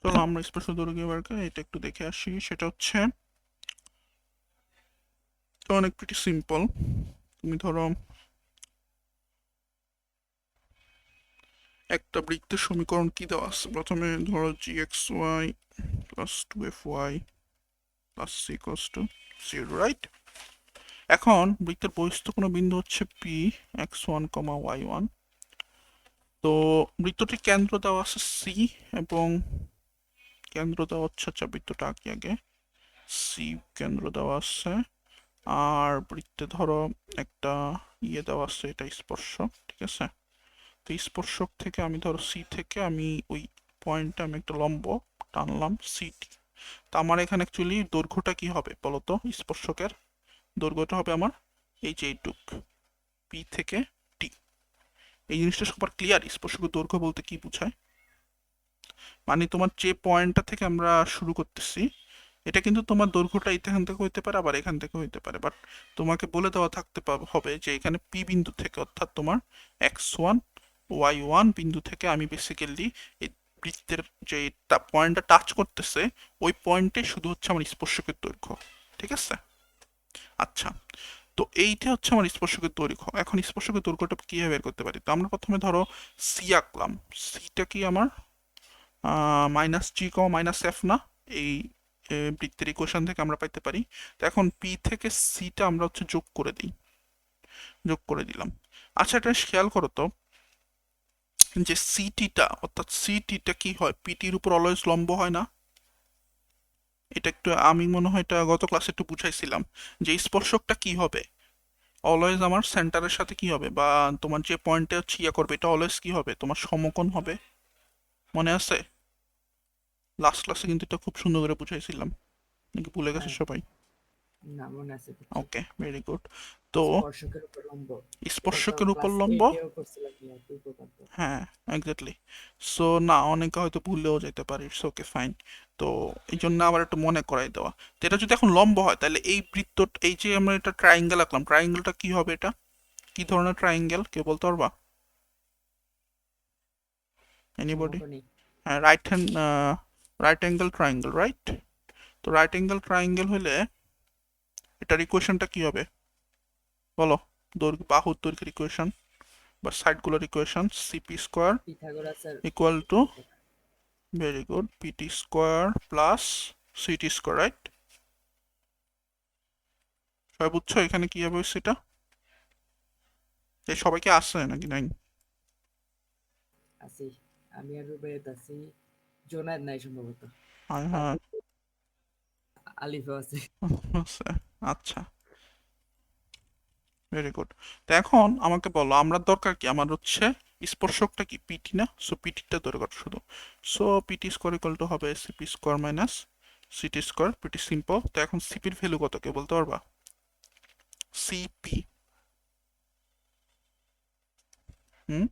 চলো আমরা স্পর্শ দৈর্ঘ্য বের করে এটা একটু দেখে আসি। সেটা হচ্ছে অনেক প্রিটি সিম্পল। তুমি ধরো একটা বৃত্তের সমীকরণ কি দেওয়া আছে, প্রথমে ধরো gxy plus 2fy plus c equals to 0, right? এখন বৃত্তের বহিস্থ কোনো বিন্দু হচ্ছে p x1, y1। তো বৃত্তটির কেন্দ্র দেওয়া আছে c এবং কেন্দ্র দেওয়া হচ্ছে, আচ্ছা বৃত্তটা আঁকি আগে। c কেন্দ্র দেওয়া আছে, আর বৃত্তে ধরো একটা ইয়ে দেওয়া আছে, এটা স্পর্শক, ঠিক আছে? তো স্পর্শক থেকে আমি ধরো সি থেকে আমি ওই পয়েন্টে আমি একটা লম্ব টানলাম সিটি। তো আমার এখানে অ্যাকচুয়ালি দৈর্ঘ্যটা কি হবে বলো তো? স্পর্শকের দৈর্ঘ্যটা হবে আমার এই যে এইটুক, পি থেকে টি। এই জিনিসটা সবার ক্লিয়ার? স্পর্শকের দৈর্ঘ্য বলতে কি বোঝায়? মানে তোমার যে পয়েন্টটা থেকে আমরা শুরু করতেছি, এটা কিন্তু তোমার দৈর্ঘ্যটা এখান থেকে হইতে পারে, আবার এখান থেকে হইতে পারে, বাট তোমাকে বলে দেওয়া থাকতে হবে যে এখানে পি বিন্দু থেকে, অর্থাৎ তোমার x1 y1 বিন্দু থেকে আমি বেসিক্যালি এই বৃত্তের যে পয়েন্টটা টাচ করতেছে ওই পয়েন্টে শুধু হচ্ছে আমার স্পর্শকের দৈর্ঘ্য, ঠিক আছে? আচ্ছা, তো এইটা হচ্ছে আমার স্পর্শকের দৈর্ঘ্য। এখন স্পর্শকের দৈর্ঘ্যটা কিভাবে বের করতে পারি? তো আমরা প্রথমে ধরো সি আঁকলাম। সিটা কি আমার minus g comma minus F না? এই বৃত্তের ইকুয়েশন থেকে আমরা পাইতে পারি। তো এখন পি থেকে সিটা আমরা হচ্ছে যোগ করে দিই, যোগ করে দিলাম। আচ্ছা, এটা খেয়াল করো তো যে সিটিটা, অর্থাৎ সিটিটা কি হয়, পিটির উপর অলওয়েজ লম্ব হয় না? এটা একটু আমি মনে হয় এটা গত ক্লাসে একটু বুঝাইছিলাম যে স্পর্শকটা কি হবে, অলওয়েজ আমার সেন্টারের সাথে কি হবে, বা তোমার যে পয়েন্টে হচ্ছে ইয়া করবে, এটা অলওয়েজ কি হবে, তোমার সমকোণ হবে। মনে আছে? লাস্ট ক্লাসে কিন্তু এটা খুব সুন্দর করে বুঝাইছিলাম, নাকি ভুলে গেছে হ্যাঁ, সবাই? না মনে আছে বুঝছি। ওকে, ভেরি গুড। তো স্পর্শকের উপর লম্ব, এটা তো স্পর্শকের উপর ক্লাস লম্ব, 8 এও করছিলাম কি একই উপপাদ্য। হ্যাঁ এক্স্যাক্টলি। সো না, অনেকে হয়তো ভুলেও যেতে পারে, ইটস ওকে ফাইন। তো এই জন্য আবার একটু মনে করাই দেওয়া। তো এটা যদি এখন লম্ব হয়, তাহলে এই বৃত্ত, এই যে আমরা এটা ট্রায়াঙ্গেল আঁকলাম, ট্রায়াঙ্গেলটা কি হবে? এটা কি ধরনের ট্রায়াঙ্গেল, কে বলতে পারবা? এনিবডি? সমকোণী। হ্যাঁ, রাইট অ্যাঙ্গেল ট্রায়াঙ্গেল, রাইট? তো রাইট অ্যাঙ্গেল ট্রায়াঙ্গেল হলে এটার ইকুয়েশনটা কি হবে বলো? বাহুর দৈর্ঘ্যের ইকুয়েশন বা সাইডগুলোর ইকুয়েশন, সিপি স্কোয়ার পিথাগোরাসের equal to, very good, PT square plus CT square, right? সবাই বুঝছো এখানে কি হবে সেটা? এই সবাইকে আসছে নাকি নাই? আছি, আমি আর রুবাইয়াত আছি, জোনায়েদ নাই সম্ভবত, হ্যাঁ হ্যাঁ, আলিফও আছে। আছে। আচ্ছা, ভেরি গুড। তো এখন আমাকে বলো, আমরা দরকার কি, আমার হচ্ছে স্পর্শকটা কি পিটি না? সো পিটিটা দরকার শুধু। So PT square equal to হবে CP square minus CT square, PT simple. তো এখন সিপির ভ্যালু কত, কে বলতে পারবা? সিপি, হুম,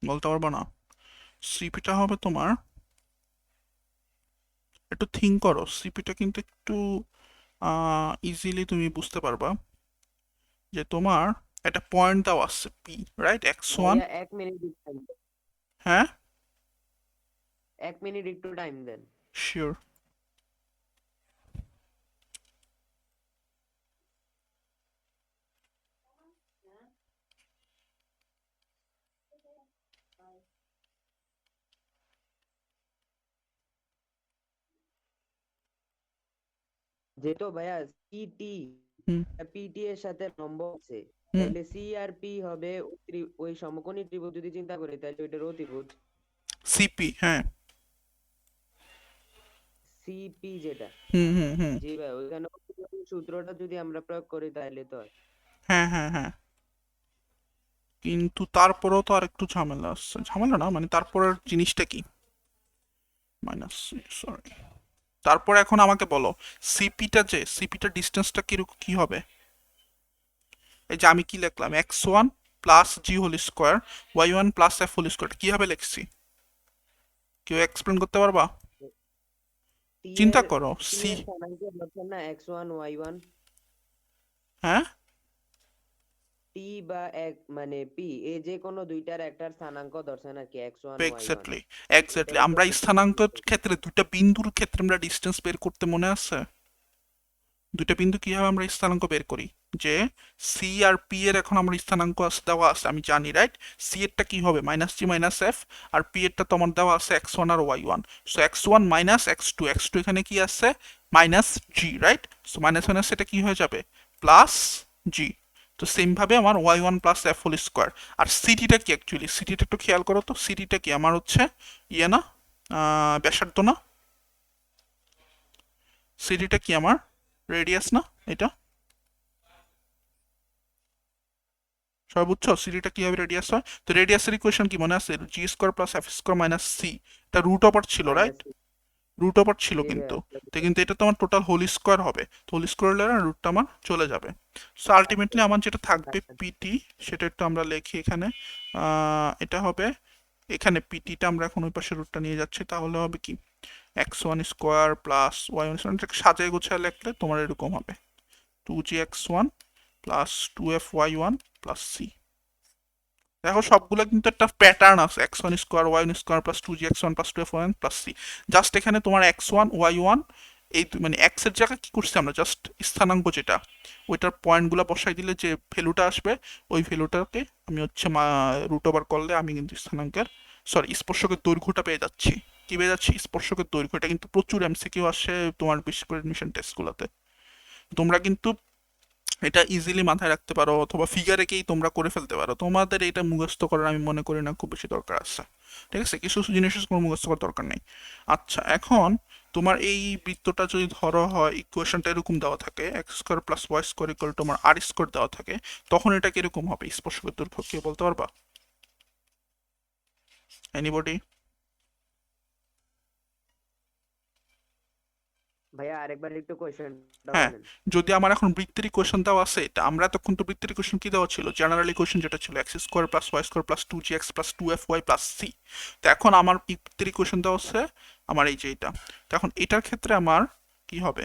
বলতে পারবা না? সিপিটা হবে তোমার, একটু থিঙ্ক করো, সিপিটা কিন্তু একটু ইজিলি তুমি বুঝতে পারবা যে তোমার একটা পয়েন্ট দেওয়া আছে পি, রাইট? x1, ভাইয়া 1 মিনিট টাইম দেন, হ্যাঁ 1 মিনিট একটু টাইম দেন। শিওর। যেহেতু ভাইয়া সিটি হুম পিটি এর সাথে লম্ব আছে, হুম, তাহলে সি আর পি হবে ওই সমকোণী ত্রিভুজ। যদি চিন্তা করি তাহলে ওইটার অতিভুজ সিপি, হ্যাঁ। সিপি যেটা। হুম হুম হুম, জি ভাই, ওইখানে সূত্রটা যদি আমরা প্রয়োগ করি তাহলে তো হয়। হ্যাঁ হ্যাঁ হ্যাঁ, কিন্তু তারপরেও তো আর একটু ঝামেলা আছে, ঝামেলা না মানে তারপরের জিনিসটা কি, মাইনাস, সরি। তারপর এখন আমাকে বলো সিপিটা, যে সিপিটা ডিস্টেন্সটা কিরকম কি হবে? এই যে আমি কি লিখলাম, x1 plus G whole square Y one plus F whole square কিভাবে লিখছি কেউ এক্সপ্লেন করতে পারবা টি চিন্তা এর করো টি সি এর স্থানাঙ্ক ধরছেন না x1 y1 হ্যাঁ টি বা এক মানে পি এই যে কোনো দুইটার একটার স্থানাঙ্ক ধরছেন আর কি x1 y1 এক্স্যাক্টলি এটা এক্স্যাক্টলি হচ্ছে আমরা স্থানাঙ্কের ক্ষেত্রে দুইটা বিন্দুর ক্ষেত্রে আমরা ডিস্টেন্স বের করতে মনে আছে দুইটা বিন্দু কিভাবে আমরা স্থানাঙ্ক বের করি যে সি আর পি এর এখন আমার স্থানাঙ্ক আছে দেওয়া আছে আমি জানি রাইট সি এরটা কি হবে মাইনাস জি মাইনাস এফ আর পি এরটা তোমার দেওয়া আছে এক্স ওয়ান আর Y one so X one minus X two এখানে কি আছে minus G right so minus minus এটা কি হয়ে যাবে প্লাস জি তো সেম ভাবে আমার Y one plus F whole square আর সিটিটা কি অ্যাকচুয়ালি সিটিটা একটু খেয়াল করো তো সিটিটা কি আমার হচ্ছে ইয়ে না ব্যাসার্ধ না সিটিটা কি আমার রেডিয়াস না এটা সবাই বুঝছো সিটিটা কিভাবে রেডিয়াস হয় তো রেডিয়াসের ইকুয়েশন কি মনে আছে G square plus F square minus C এটা রুট ওভার ছিল রাইট মাইনাস রুট ওভার ছিল জি কিন্তু ভাইয়া তো কিন্তু এটা তো আমার টোটাল হোল স্কোয়ার হবে তো হোল স্কোয়ার হলে রুটটা আমার চলে যাবে সো আলটিমেটলি আমার যেটা থাকবে পিটি সেটা একটু আমরা লিখি এখানে এটা হবে এখানে পিটিটা আমরা এখন ওই পাশে রুটটা নিয়ে যাচ্ছি তাহলে হবে কি x one square plus Y one square সাজায় গোছায় লিখলে তোমার এরকম হবে টু জি x one plus two F Y one plus C দেখো সবগুলো কিন্তু একটা প্যাটার্ন আছে X one square Y one square plus two জি x one plus two F one plus C just এখানে তোমার এক্স ওয়ান ওয়াই ওয়ান এই মানে x এর জায়গায় কি করছি আমরা জাস্ট স্থানাঙ্ক যেটা ওইটার পয়েন্টগুলো বসাই দিলে যে ভ্যালুটা আসবে ওই ভ্যালুটাকে আমি হচ্ছে রুট ওভার করলে আমি কিন্তু স্থানাঙ্কের সরি স্পর্শকের দৈর্ঘ্যটা পেয়ে যাচ্ছি কি পেয়ে যাচ্ছি স্পর্শকের দৈর্ঘ্য এটা কিন্তু প্রচুর এমসিকিউ আসে তোমার বিশেষ করে এডমিশন টেস্টগুলোতে তোমরা কিন্তু এটা ইজিলি মাথায় রাখতে পারো অথবা ফিগার এঁকেই তোমরা করে ফেলতে পারো তোমাদের এটা মুখস্থ করার আমি মনে করি না খুব বেশি দরকার আছে ঠিক আছে কিছু জিনিস কোনো মুখস্থ করার দরকার নেই আচ্ছা এখন তোমার এই বৃত্তটা যদি ধরো হয় ইকুয়েশনটা এরকম দেওয়া থাকে x square plus Y square equal তোমার আর স্কোয়ার দেওয়া থাকে তখন এটা কিরকম হবে স্পর্শকের দৈর্ঘ্য কে বলতে পারবা এনিবডি ভাইয়া আরেকবার একটু কোশ্চেনটা হ্যাঁ বলেন যদি আমার এখন বৃত্তের ইকুয়েশন দেওয়া আছে এটা আমরা তখন তো বৃত্তের ইকুয়েশন কি দেওয়া ছিল জেনারেল ইকুয়েশন যেটা ছিল x square plus Y square plus two জি x plus two F Y plus c তো এখন আমার বৃত্তের ইকুয়েশন দেওয়া আছে আমার এই যে এটা তো এখন এটার ক্ষেত্রে আমার কি হবে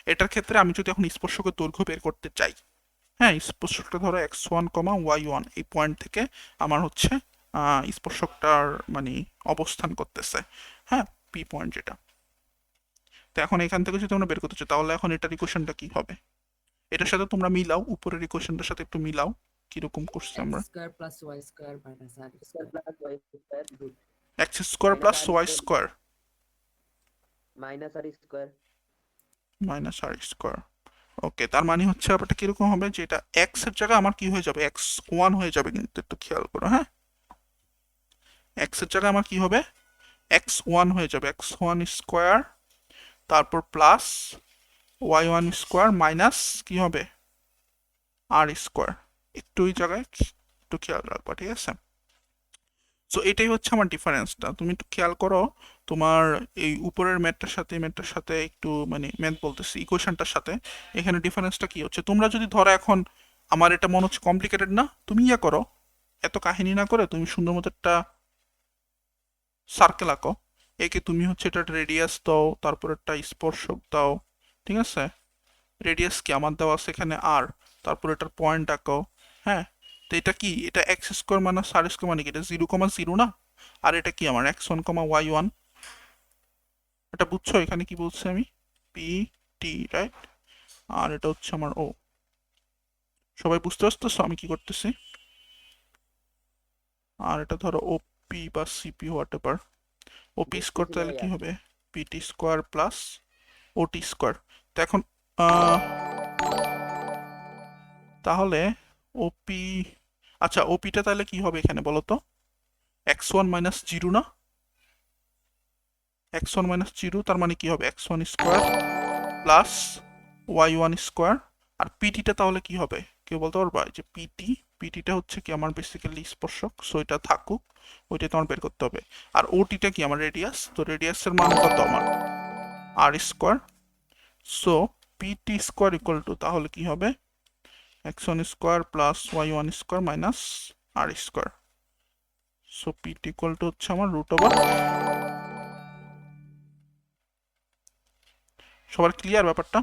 এটার ক্ষেত্রে আমি যদি এখন স্পর্শকের দৈর্ঘ্য বের করতে চাই হ্যাঁ স্পর্শকটা ধরো x one comma y one এই পয়েন্ট থেকে আমার হচ্ছে স্পর্শকটার মানে অবস্থান করতেছে হ্যাঁ পি পয়েন্ট যেটা তো এখন এখান থেকে যদি তোমরা বের করতে চাও তাহলে এখন এটার ইকুয়েশনটা কি হবে এটার সাথে তোমরা মিলাও উপরের ইকুয়েশনটার সাথে একটু মিলাও কিরকম করছি আমরা x square plus Y square minus r square square plus y square x square plus Y square minus r square minus আর স্কোয়ার ওকে তার মানে হচ্ছে ব্যাপারটা কিরকম হবে যে এটা এক্স এর জায়গায় আমার কি হয়ে যাবে এক্স ওয়ান হয়ে যাবে কিন্তু একটু খেয়াল করো হ্যাঁ এক্স এর জায়গায় আমার কি হবে এক্স ওয়ান হয়ে যাবে এক্স ওয়ান স্কোয়ার তারপর plus Y one square minus কি হবে আর স্কোয়ার একটু ওই জায়গায় একটু খেয়াল রাখবা ঠিক আছে সো এটাই হচ্ছে আমার ডিফারেন্সটা তুমি একটু খেয়াল করো তোমার এই উপরের ম্যাথটার সাথে একটু মানে ম্যাথ বলতেছি ইকুয়েশনটার সাথে এখানে ডিফারেন্সটা কি হচ্ছে তোমরা যদি ধরো এখন আমার এটা মনে হচ্ছে কমপ্লিকেটেড না তুমি ইয়া করো এত কাহিনী না করে তুমি সুন্দর মতো একটা সার্কেল আঁকো একে তুমি হচ্ছে এটা রেডিয়াস দাও তারপর একটা স্পর্শক দাও ঠিক আছে রেডিয়াস কি আমার দেওয়া আছে এখানে আর তারপর এটার পয়েন্ট আঁকো হ্যাঁ তো এটা কি এটা এক্স স্কোয়ার মাইনাস আর স্কোয়ার মানে কি এটা 0,0 না আর এটা কি আমার x one comma y one এটা বুঝছো এখানে কি বলছি আমি পি টি রাইট আর এটা হচ্ছে আমার ও সবাই বুঝতে পারতেছো আমি কি করতেছি আর এটা ধরো ও পি বা CP whatever O P square তাহলে কি হবে PT square plus OT square তো এখন তাহলে ওপি আচ্ছা ওপিটা তাহলে কি হবে এখানে বলো তো এক্স ওয়ান মাইনাস জিরো না এক্স ওয়ান মাইনাস জিরো তার মানে কি হবে x one square plus Y one square আর পিটিটা তাহলে কি হবে কেউ বলতে পারবা যে পিটিটা হচ্ছে কি আমার বেসিক্যালি স্পর্শক সো এটা থাকুক ওইটা তোমার বের করতে হবে আর ওটিটা কি আমার রেডিয়াস তো রেডিয়াসের মান কত আমার আর square so PT square equal to তাহলে কি হবে x1 square plus y1 square minus r square. So p equal to হচ্ছে আমার রুট ওভার। সবার ক্লিয়ার ব্যাপারটা?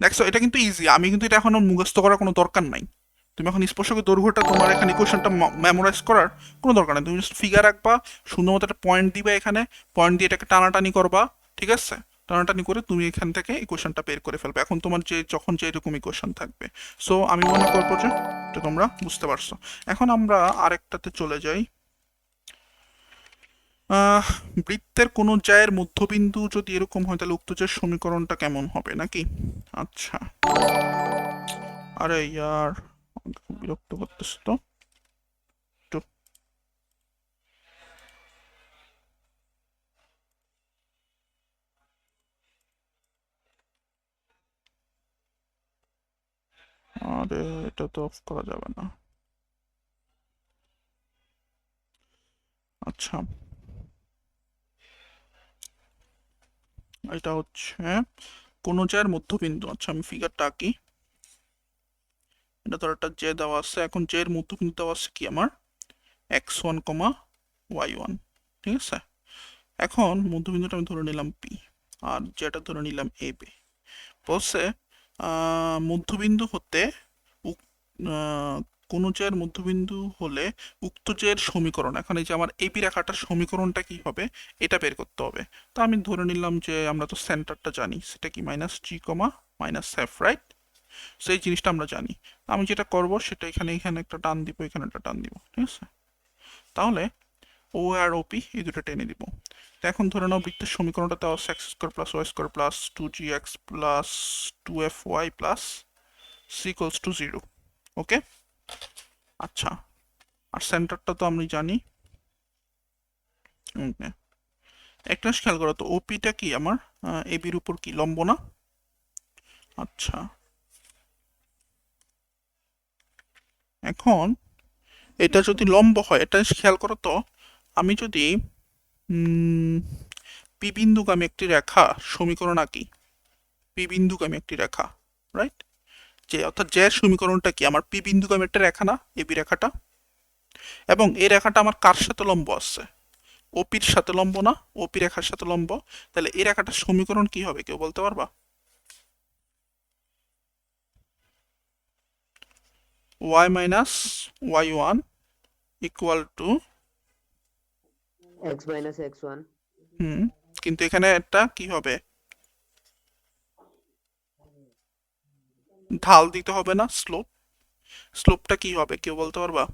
দেখছো এটা কিন্তু ইজি, আমি কিন্তু এটা এখন মুখস্থ করার কোনো দরকার নাই। তুমি এখন স্পর্শকের দৈর্ঘ্যটা তোমার এখানে ইকুয়েশনটা মেমোরাইজ করার কোনো দরকার নেই, তুমি জাস্ট ফিগার রাখবা, শুধুমাত্র একটা পয়েন্ট দিবা, এখানে পয়েন্ট দিয়ে এটাকে টানাটানি করবা, ঠিক আছে? টানাটানি করে তুমি এখান থেকে ইকুয়েশনটা বের করে ফেলবে এখন তোমার যে যখন যে এরকম ইকুয়েশন থাকবে। সো আমি মনে করবো যে এটা তোমরা বুঝতে পারছো। এখন আমরা আরেকটাতে চলে যাই। বৃত্তের কোনো জ্যায়ের মধ্যবিন্দু যদি এরকম হয় তাহলে উক্ত জ্যায়ের সমীকরণটা কেমন হবে নাকি? আচ্ছা, আরে ইয়ার আমাকে খুব বিরক্ত করতেছে তো। একটু আরে এটা তো অফ করা যাবে না। আচ্ছা, এটা হচ্ছে কোনো জ্যায়ের মধ্যবিন্দু। আচ্ছা আমি ফিগারটা আঁকি। এটা ধর একটা জে দেওয়া আছে, এখন জে এর মধ্যবিন্দু দেওয়া আছে কি আমার x1, y1, ঠিক আছে? এখন মধ্যবিন্দুটা আমি ধরে নিলাম পি, আর যেটা ধরে নিলাম এ বি। বলছে মধ্যবিন্দু হতে কোনো জ্যায়ের মধ্যবিন্দু হলে উক্ত জ্যায়ের সমীকরণ, এখন এই যে আমার এবি রেখাটার সমীকরণটা কি হবে এটা বের করতে হবে। তো আমি ধরে নিলাম যে আমরা তো সেন্টারটা জানি, সেটা কি minus g comma minus f, right? So এই জিনিসটা আমরা জানি। আমি যেটা করব সেটা এখানে একটা টান দিব, এখানে একটা টান দিব, ঠিক আছে? তাহলে ও আর ওপি এই দুটো টেনে দিব। তো এখন ধরে নাও বৃত্তের সমীকরণটা দেওয়া আছে x square plus Y square plus 2gx plus 2fy plus c equals to 0। Okay, আচ্ছা, আর সেন্টারটা তো আমি জানি। ওকে, একটা জিনিস খেয়াল করো তো, ওপিটা কি আমার এবির উপর কি লম্ব না? আচ্ছা, এখন এটা যদি লম্ব হয়, এটা খেয়াল করো তো, আমি যদি পি বিন্দুগামী একটি রেখা সমীকরণ আঁকি, পি বিন্দুগামী একটি রেখা, রাইট? যে অর্থাৎ যে সমীকরণটা কি আমার পি বিন্দুগামী একটা রেখা না, এবি রেখাটা? এবং এই রেখাটা আমার কার সাথে লম্ব আছে? ওপির সাথে লম্ব না, ওপি রেখার সাথে লম্ব। তাহলে এই রেখাটার সমীকরণ কি হবে কেউ বলতে পারবা? y minus y1 equal to x minus x1 কিন্তু এখানে একটা কি হবে, ঢাল দিতে হবে না, স্লোপ। স্লোপটা কি হবে কেউ বলতে পারবা?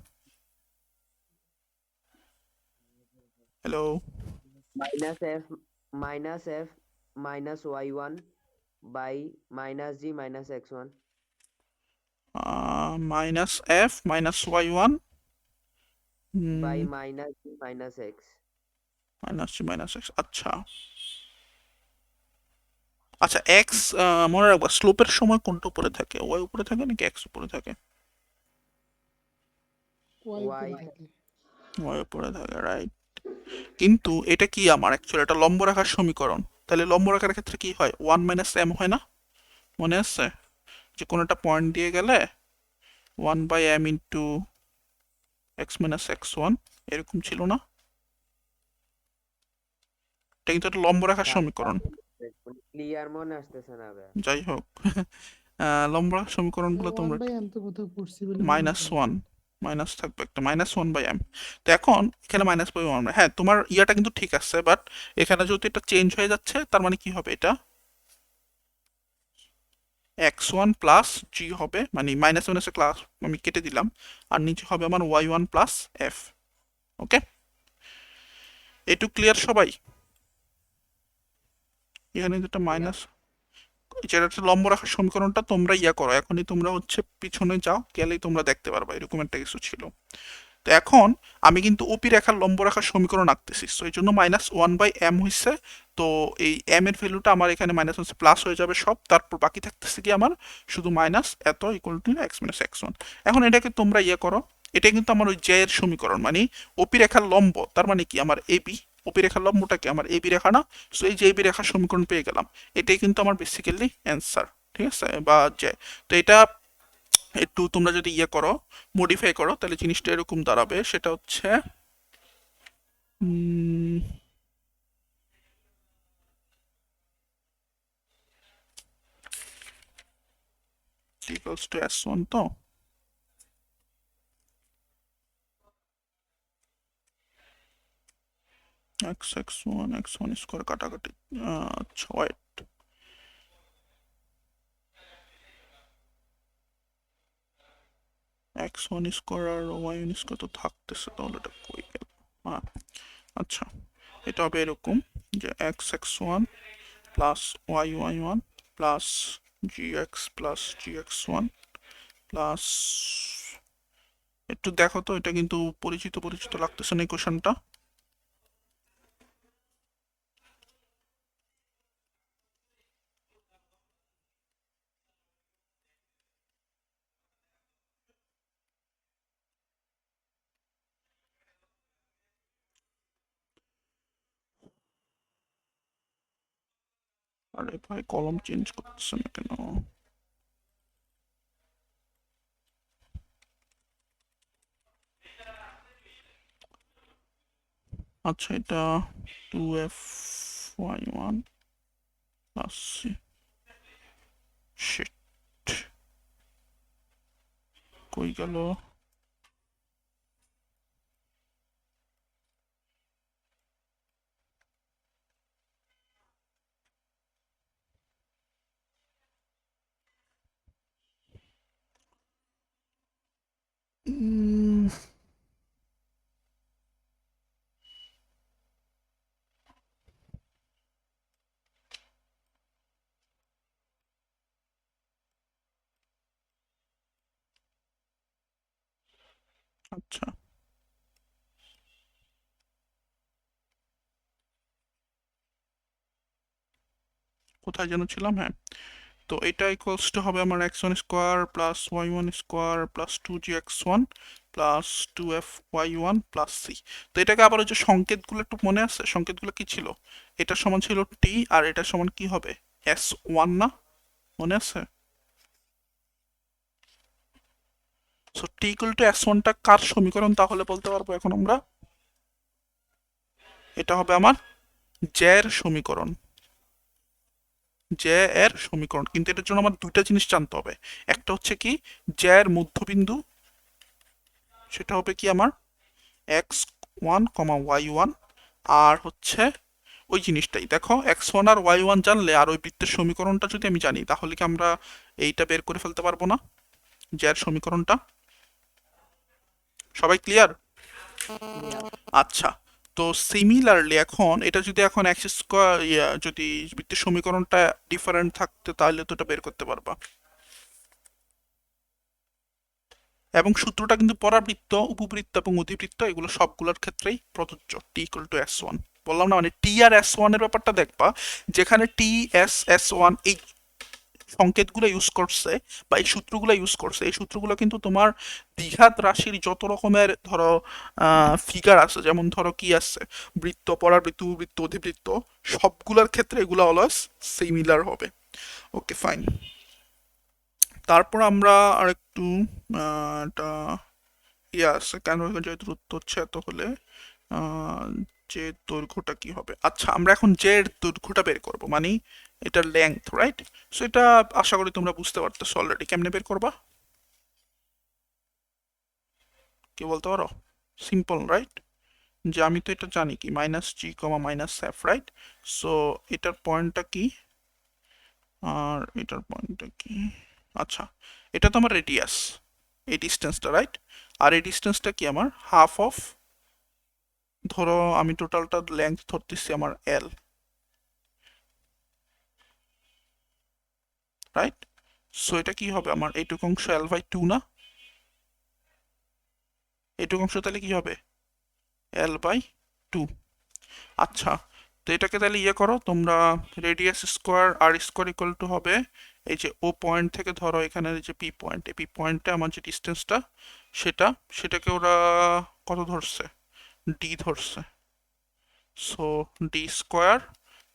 Hello? minus f minus y1 by minus g minus x1 minus F minus y1 by minus g minus x minus G minus x. আচ্ছা আচ্ছা, এক্স মনে রাখবা স্লোপের সময় কোনটা উপরে থাকে, ওয়াই উপরে থাকে নাকি এক্স উপরে থাকে? ওয়াই উপরে y থাকে। ওয়াই উপরে থাকে, রাইট? কিন্তু এটা কি আমার অ্যাকচুয়ালি এটা লম্ব রেখার সমীকরণ। তাহলে লম্ব রেখার ক্ষেত্রে কি হয়, 1 মাইনাস এম হয় না? মনে আছে যে কোনো একটা পয়েন্ট দিয়ে গেলে 1 by m into x minus x one এরকম ছিল না? এটা কিন্তু একটা লম্ব রেখার সমীকরণ। ক্লিয়ার মনে আসতেছে না ভাই। যাই হোক, লম্ব রেখার সমীকরণগুলো ওয়ান তোমরা বাই এম তো কোথাও পড়ছি বলে মনে মাইনাস হয়। ওয়ান মাইনাস থাকবে একটা, মাইনাস ওয়ান বাই এম। তো এখন এখানে মাইনাস বাই ওয়ান, হ্যাঁ তোমার ইয়াটা কিন্তু ঠিক আছে, বাট এখানে যদি এটা চেঞ্জ হয়ে যাচ্ছে তার মানে কি হবে, এটা এক্স ওয়ান প্লাস জি হবে, মানে মাইনাস মাইনাসে ক্লাস আমি কেটে দিলাম, আর নিচে হবে আমার ওয়াই ওয়ান প্লাস এফ। ওকে, এটু ক্লিয়ার সবাই? এখানে যেটা মাইনাস, যেটা একটা লম্ব রাখার সমীকরণটা তোমরা ইয়া করো, এখনই তোমরা হচ্ছে পিছনে যাও, গেলেই তোমরা দেখতে পারবা এরকম একটা কিছু ছিল। তো এখন আমি কিন্তু ওপি রেখার লম্ব রেখার সমীকরণ আঁকতেছি, তো এই জন্য মাইনাস ওয়ান বাই এম হয়েছে। তো এই এম এর ভ্যালুটা আমার এখানে মাইনাস হচ্ছে প্লাস হয়ে যাবে সব, তারপর বাকি থাকতেছে কি আমার শুধু মাইনাস এত equal to x minus x one. এখন এটাকে তোমরা ইয়ে করো, এটা কিন্তু আমার ওই জে এর সমীকরণ, মানে ওপি রেখার লম্ব, তার মানে কি আমার এবি, ওপি রেখার লম্বটা কি আমার এবি রেখা না? সো এই যে এবি রেখার সমীকরণ পেয়ে গেলাম, এটাই কিন্তু আমার বেসিক্যালি অ্যান্সার। ঠিক আছে, বা জে। তো এটা একটু তোমরা যদি ইয়ে করো, মডিফাই করো, তাহলে জিনিসটা এরকম দাঁড়াবে। সেটা হচ্ছে ইকুয়ালস টু S1 তো x1 স্কোয়ার কাটাকাটি, আচ্ছা ওয়েট, x1 স্কোয়ার আর y1 স্কোয়ার তো থাকতেছে, তাহলে এটা কই গেল? হ্যাঁ, আচ্ছা, এটা হবে এরকম যে x1 plus y1 plus gx1 plus, একটু দেখো তো, এটা কিন্তু পরিচিত পরিচিত লাগতেছে না ইকুয়েশনটা। আরে ভাই, কলম চেঞ্জ করতেছে না কেন? আচ্ছা, এটা 2f(y1) প্লাস c, শিট, কই গেল? উম, আচ্ছা, কোথায় যেন ছিলাম? হ্যাঁ, তো এটা ইকুয়ালস টু হবে আমার x1 square plus y1 square plus 2gx1 plus 2f(y1) plus c। তো এটাকে আবার ওই যে সংকেতগুলো একটু মনে আছে? সংকেতগুলো কি ছিল? এটা সমান ছিল t, আর এটা সমান কি হবে? s1 না? মনে আছে? সো টি ইকুয়াল টু s1টা কার সমীকরণ তাহলে বলতে পারবো এখন আমরা? এটা হবে আমার জে এর সমীকরণ। জে এর সমীকরণ, কিন্তু এটার জন্য আমার দুইটা জিনিস জানতে হবে। একটা হচ্ছে কি, জে এর মধ্যবিন্দু, সেটা হবে কি আমার x1, y1, আর হচ্ছে ওই জিনিসটাই দেখো, x1 আর y1 জানলে আর ওই বৃত্তের সমীকরণটা যদি আমি জানি, তাহলে কি আমরা এইটা বের করে ফেলতে পারবো না, জে এর সমীকরণটা? সবাই ক্লিয়ার? ক্লিয়ার। আচ্ছা, তো সিমিলারলি এখন এটা যদি এখন এক্স স্কোয়ার, যদি বৃত্তের সমীকরণটা ডিফারেন্ট থাকতে, তাহলে তো এটা বের করতে পারবা। এবং সূত্রটা কিন্তু পরাবৃত্ত, উপবৃত্ত এবং অধিবৃত্ত এগুলো সবগুলোর ক্ষেত্রেই প্রযোজ্য। টি ইকুয়াল টু s1, বললাম না, মানে টি আর s1 এর ব্যাপারটা দেখবা, যেখানে টি s1 এই সংকেতগুলো ইউজ করছে বা এই সূত্রগুলো ইউজ করছে, এই সূত্রগুলো কিন্তু তোমার দ্বিঘাত রাশির যত রকমের ধরো ফিগার আছে, যেমন ধরো কি আছে, বৃত্ত, পরাবৃত্ত, উপবৃত্ত, অধিবৃত্ত, সবগুলোর ক্ষেত্রে এগুলো অলওয়েজ সিমিলার হবে। ওকে, ফাইন। তারপর আমরা আরেকটু একটা ইয়ে আছে, কেন যে দূরত্ব হচ্ছে এত হলে আহ, যে দৈর্ঘ্যটা কি হবে? আচ্ছা, আমরা এখন যে দৈর্ঘ্যটা বের করব, মানে এটার লেংথ, রাইট? সো এটা আশা করি তোমরা বুঝতে পারতেছো অলরেডি। কেমনে বের করবা, কি বলতে পারো? Simple, right? যে আমি তো এটা জানি কি, -g, -f, রাইট? সো এটার পয়েন্টটা কি আর এটার পয়েন্টটা কি? আচ্ছা, এটা তো আমার রেডিয়াস, এই ডিস্টেন্সটা, রাইট? আর এই ডিস্টেন্সটা কি আমার হাফ অফ, ধরো আমি টোটালটা লেংথ ধরতেছি আমার এল, রাইট? সো এটা কি হবে আমার, এইটুকু অংশ l/2 না? এইটুকু অংশ তাহলে কি হবে, l/2। আচ্ছা, তো এটাকে তাহলে ইয়ে করো তোমরা, radius square r square equal to হবে এই যে ও পয়েন্ট থেকে, ধরো এখানে যে পি পয়েন্ট, এই পি পয়েন্টে আমার যে ডিস্টেন্সটা, সেটাকে ওরা কত ধরছে, ডি ধরছে। So d square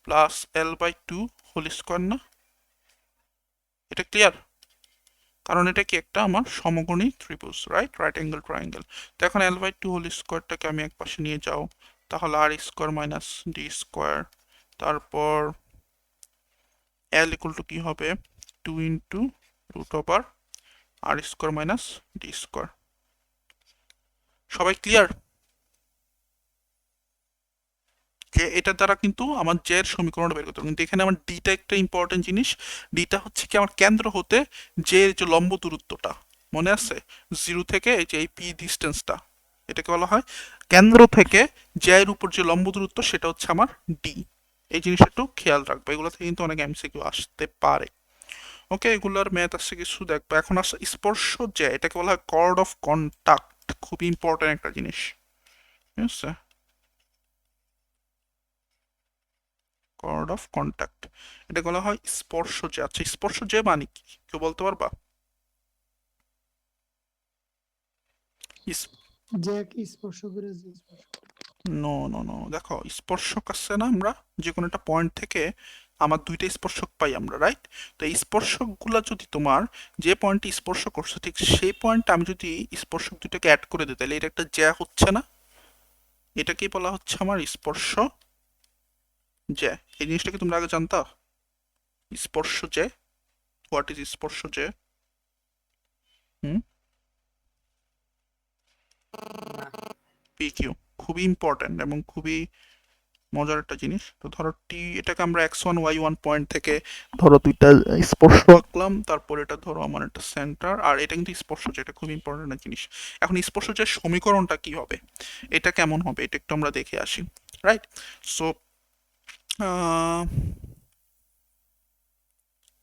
plus l/2 whole square না? এটা ক্লিয়ার? কারণ এটা কি একটা আমার সমকোণী ত্রিভুজ, রাইট, রাইট অ্যাঙ্গেল ট্রায়াঙ্গেল। তো এখন L/2 হোল স্কোয়ারটাকে আমি এক পাশে নিয়ে যাও, তাহলে আর স্কোয়ার মাইনাস ডি স্কোয়ার, তারপর L ইকুয়াল টু কি হবে, 2 ইন্টু রুট ওভার আর স্কোয়ার মাইনাস ডি স্কোয়ার। সবাই ক্লিয়ার যে এটা দ্বারা কিন্তু আমার জে এর সমীকরণটা বের করতে হবে, কিন্তু এখানে আমার ডিটা একটা ইম্পর্টেন্ট জিনিস। ডিটা হচ্ছে কি আমার কেন্দ্র হতে জে এর যে লম্ব দূরত্বটা, মনে আছে, জিরো থেকে এই যে এই পি ডিস্টেন্সটা, এটাকে বলা হয় কেন্দ্র থেকে জে এর উপর যে লম্ব দূরত্ব, সেটা হচ্ছে আমার ডি। এই জিনিসটা একটু খেয়াল রাখবে, এগুলো থেকে কিন্তু অনেক এমসিকিউ আসতে পারে। ওকে, এগুলোর ম্যাথ আসছে কিছু দেখবো। এখন আসছে স্পর্শ জে, এটাকে বলা হয় কর্ড অফ কন্টাক্ট, খুবই ইম্পর্টেন্ট একটা জিনিস, ঠিক আছে, কর্ড অফ কন্টাক্ট, এটা বলা হয় স্পর্শজে। আচ্ছা, স্পর্শজে মানে কি কেউ বলতে পারবা? জ্যাক স্পর্শ করে যে স্পর্শ করে। নো নো নো, দেখো স্পর্শক আছে না, আমরা যে কোনো একটা পয়েন্ট থেকে আমার দুইটা স্পর্শক পাই আমরা, রাইট? তো এই স্পর্শকগুলা যদি তোমার যে পয়েন্টে স্পর্শ করছে ঠিক সেই পয়েন্টে আমি যদি স্পর্শক দুটাকে অ্যাড করে দিই, তাহলে এটা একটা জ্যা হচ্ছে না? এটাকেই বলা হচ্ছে আমার স্পর্শ জ্যা। এই জিনিসটা কি তোমরা আগে জানতা? স্পর্শ জ্যা, হোয়াট ইজ স্পর্শ জ্যা? হুম, না। পিকিউ খুবই ইম্পর্ট্যান্ট এবং খুবই মজার একটা জিনিস। তো ধরো টি, এটাকে আমরা x1 y1 পয়েন্ট থেকে ধরো দুইটা স্পর্শ আঁকলাম, তারপর এটা ধরো আমার একটা সেন্টার, আর এটা কিন্তু স্পর্শ, যেটা খুব ইম্পর্টেন্ট একটা জিনিস। এখন স্পর্শ যে সমীকরণটা কি হবে, এটা কেমন হবে, এটা একটু আমরা দেখে আসি, রাইট? সো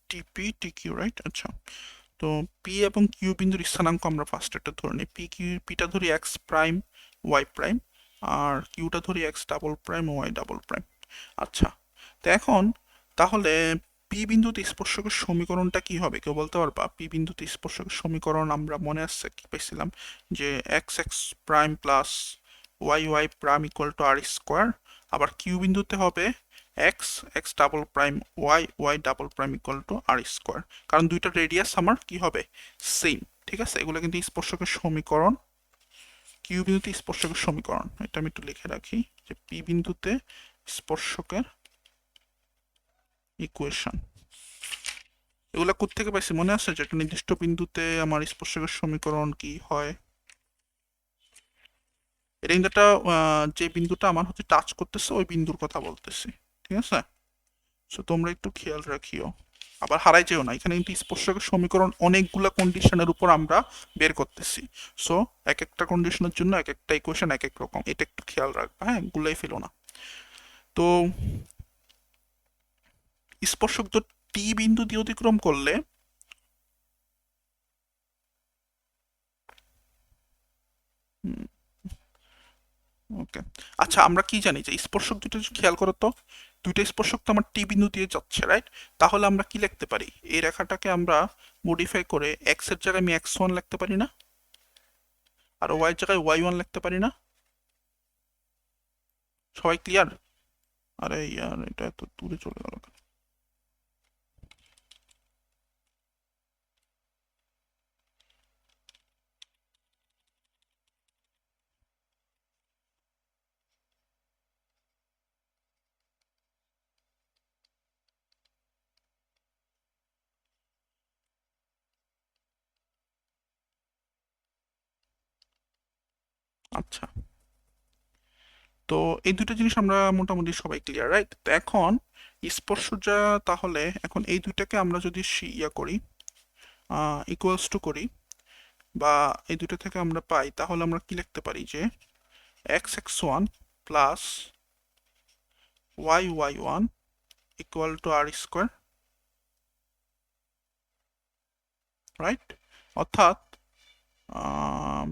টিপি টিকিউ, রাইট? আচ্ছা, তো পি এবং কিউ বিন্দুর স্থানাঙ্ক আমরা ফার্স্ট একটা ধরে নিই। পিটা ধরি এক্স প্রাইম ওয়াই প্রাইম, আর কিউটা ধরি x double prime y double prime. আচ্ছা, তো এখন তাহলে পি বিন্দুতে স্পর্শকের সমীকরণটা কি হবে, কেউ বলতে পারবা? পি বিন্দুতে স্পর্শকের সমীকরণ আমরা মনে আসছে কি পাইছিলাম, যে x x prime plus y y prime equal to r square, আবার কিউ বিন্দুতে হবে x x double prime y y double prime equal to r square, কারণ দুইটা রেডিয়াস আমার কি হবে, সেম, ঠিক আছে? এগুলো কিন্তু স্পর্শকের সমীকরণ, কিউ বিন্দুতে স্পর্শকের সমীকরণ। এটা আমি একটু লিখে রাখি যে পি বিন্দুতে স্পর্শকের ইকুয়েশন। এগুলা কোত্থেকে পাইছি মনে আছে, যে একটা নির্দিষ্ট বিন্দুতে আমার স্পর্শকের সমীকরণ কি হয়? এটা কিন্তু একটা যে বিন্দুটা আমার হচ্ছে টাচ করতেছে ওই বিন্দুর কথা বলতেছি, ঠিক আছে? সো তোমরা একটু খেয়াল রাখিও, আবার হারাই যেও না। এখানে কিন্তু স্পর্শকের সমীকরণ অনেকগুলা কন্ডিশনের উপর আমরা বের করতেছি। সো এক একটা কন্ডিশনের জন্য এক একটা ইকুয়েশন এক এক রকম, এটা একটু খেয়াল রাখবা, হ্যাঁ, গুলাই ফেলো না। তো স্পর্শক তো টি বিন্দু দিয়ে অতিক্রম করলে, ওকে, আচ্ছা, আমরা কি জানি যে স্পর্শক দুটো খেয়াল করো তো, দুইটা স্পর্শক তো আমার টি বিন্দু দিয়ে যাচ্ছে, রাইট? তাহলে আমরা কি লিখতে পারি, এই রেখাটাকে আমরা মডিফাই করে এক্স এর জায়গায় আমি x1 লিখতে পারি না, আর ওয়াই এর জায়গায় y1 লিখতে পারি না? সবাই ক্লিয়ার? আরে ইয়ার, এটা এত দূরে চলে গেল কেন? আচ্ছা, তো এই দুটো জিনিস আমরা মোটামুটি সবাই ক্লিয়ার, রাইট? তো এখন স্পর্শজা, তাহলে এখন এই দুইটাকে আমরা যদি ইয়া করি, ইকুয়ালস টু করি, বা এই দুটো থেকে আমরা পাই, তাহলে আমরা কি লিখতে পারি, যে x x one plus y Y one equal to r square, right? অর্থাৎ আম,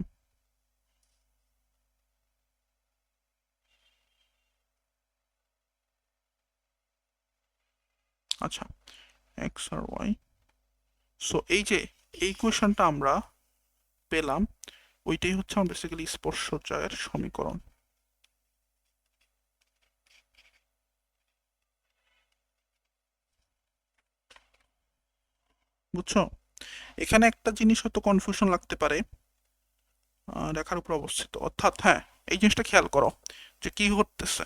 আচ্ছা, এক্স আর ওয়াই, সো এই যে এই ইকুয়েশনটা আমরা পেলাম, ওইটাই হচ্ছে আমার বেসিক্যালি স্পর্শজয়ের সমীকরণ। বুঝছো? এখানে একটা জিনিস হয়তো কনফিউশন লাগতে পারে, রেখার উপর অবস্থিত, অর্থাৎ হ্যাঁ, এই জিনিসটা খেয়াল করো যে কি ঘটতেছে।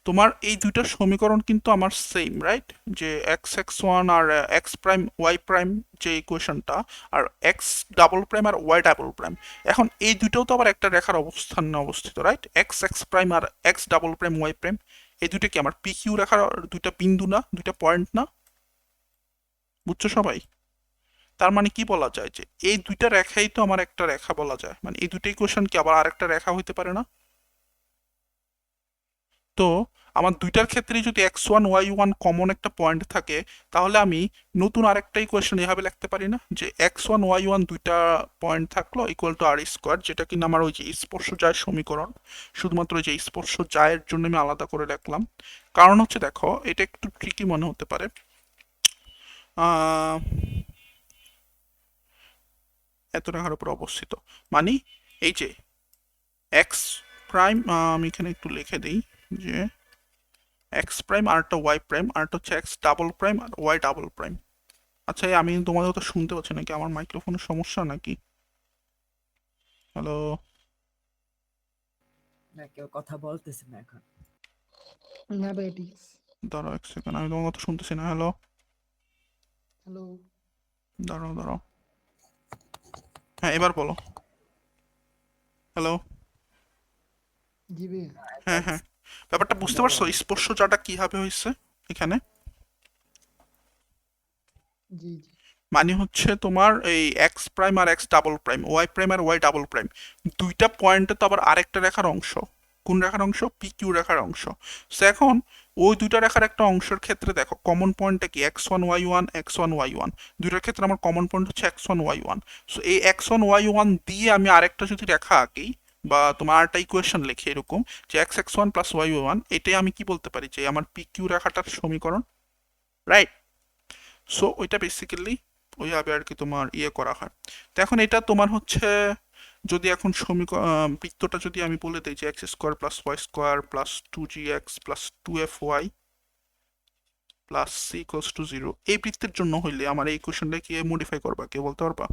তোমার এই দুইটা সমীকরণ কিন্তু আমার সেম, রাইট? যে এক্স এক্স ওয়ান আর এক্স প্রাইম ওয়াই প্রাইম যে ইকুয়েশনটা, আর এক্স ডাবল প্রাইম আর ওয়াই ডাবল প্রাইম, এখন এই দুইটাও তো আবার একটা রেখার অবস্থানে অবস্থিত, রাইট? এক্স এক্স প্রাইম আর x double prime y prime, এই দুইটা কি আমার পি কিউ রেখার দুইটা বিন্দু না, দুইটা পয়েন্ট না? বুঝছো সবাই? তার মানে কি বলা যায় যে এই দুইটা রেখাই তো আমার একটা রেখা বলা যায়, মানে এই দুইটা ইকুয়েশন কি আবার আরেকটা রেখা হইতে পারে না? তো আমার দুইটার ক্ষেত্রেই যদি x one y one common একটা পয়েন্ট থাকে, তাহলে আমি নতুন আরেকটা ইকুয়েশন এভাবে লিখতে পারি না যে এক্স ওয়ান ওয়াই ওয়ান দুইটা পয়েন্ট থাকলো ইকুয়াল টু আর স্কোয়ার, যেটা কিনা আমার ওই যে স্পর্শজায়ের সমীকরণ। শুধুমাত্র ওই যে স্পর্শজায়ের জন্য আমি আলাদা করে রাখলাম, কারণ হচ্ছে দেখো এটা একটু ট্রিকি মনে হতে পারে। আহ, এত রেখার উপর অবস্থিত মানে এই যে এক্স প্রাইম, আমি এখানে একটু লিখে দিই যে এক্স প্রাইম আর একটা ওয়াই প্রাইম আর একটা হচ্ছে এক্স ডাবল প্রাইম আর ওয়াই ডাবল প্রাইম। আচ্ছা, এই আমি তোমাদের তো শুনতে পাচ্ছি নাকি? আমার মাইক্রোফোনের সমস্যা নাকি? হ্যালো? না, কেউ কথা বলতেছে না এখন। না ভাই ঠিক আছে। দাঁড়াও এক সেকেন্ড, আমি তোমার কথা শুনতেছি না। হ্যালো? হ্যালো। দাঁড়াও দাঁড়াও, হ্যাঁ এবার বলো। হ্যালো? জি ভাই। হ্যাঁ হ্যাঁ, ব্যাপারটা বুঝতে পারছো স্পর্শজাটা কিভাবে হয়েছে এখানে? জি জি। মানে হচ্ছে তোমার এই এক্স প্রাইম আর x double prime, y prime আর ওয়াই ডাবল প্রাইম, দুইটা পয়েন্টে তো আবার আরেকটা রেখার অংশ। কোন রেখার অংশ? পি কিউ রেখার অংশ। সো এখন ওই দুইটা রেখার একটা অংশের ক্ষেত্রে দেখো কমন পয়েন্টটা কি? X one y one, x one y one, দুইটার ক্ষেত্রে আমার কমন পয়েন্ট হচ্ছে x one y one. So এই এক্স ওয়ান ওয়াই ওয়ান দিয়ে আমি আরেকটা যদি রেখা আঁকি বা তোমার আরেকটা ইকুয়েশন লিখি এরকম যে x x one plus Y one, এটাই আমি কি বলতে পারি যে আমার পি কিউ রেখাটার সমীকরণ, রাইট? সো ওইটা বেসিক্যালি ওইভাবে আর কি তোমার ইয়ে করা হয়। তো এখন এটা তোমার হচ্ছে যদি এখন বৃত্তটা যদি আমি বলে দিই যে x square plus Y square plus two G x plus two F Y plus c equals to zero, এই বৃত্তের জন্য হইলে আমার এই কোশ্চেনটা কি মডিফাই করবা, কেউ বলতে পারবা?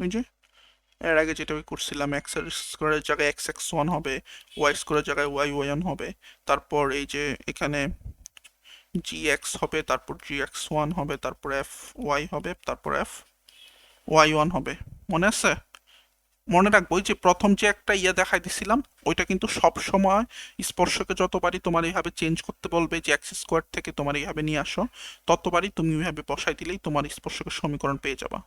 ওই যে এর আগে যেটা আমি করছিলাম, এক্স স্কোয়ারের জায়গায় এক্স এক্স ওয়ান হবে, ওয়াই স্কোয়ারের জায়গায় ওয়াই ওয়াই ওয়ান হবে, তারপর এই যে এখানে জি এক্স হবে, তারপর জি এক্স ওয়ান হবে, তারপর এফ ওয়াই হবে, তারপর এফ ওয়াই ওয়ান হবে। মনে আছে? মনে রাখবো ওই যে প্রথম যে একটা ইয়ে দেখাই দিছিলাম, ওইটা কিন্তু সব সময় স্পর্শকে যতবারই তোমার এইভাবে চেঞ্জ করতে বলবে যে এক্স স্কোয়ার থেকে তোমার এইভাবে নিয়ে আসো, ততবারই তুমি ওইভাবে বসাই দিলেই তোমার স্পর্শকের সমীকরণ পেয়ে যাবা।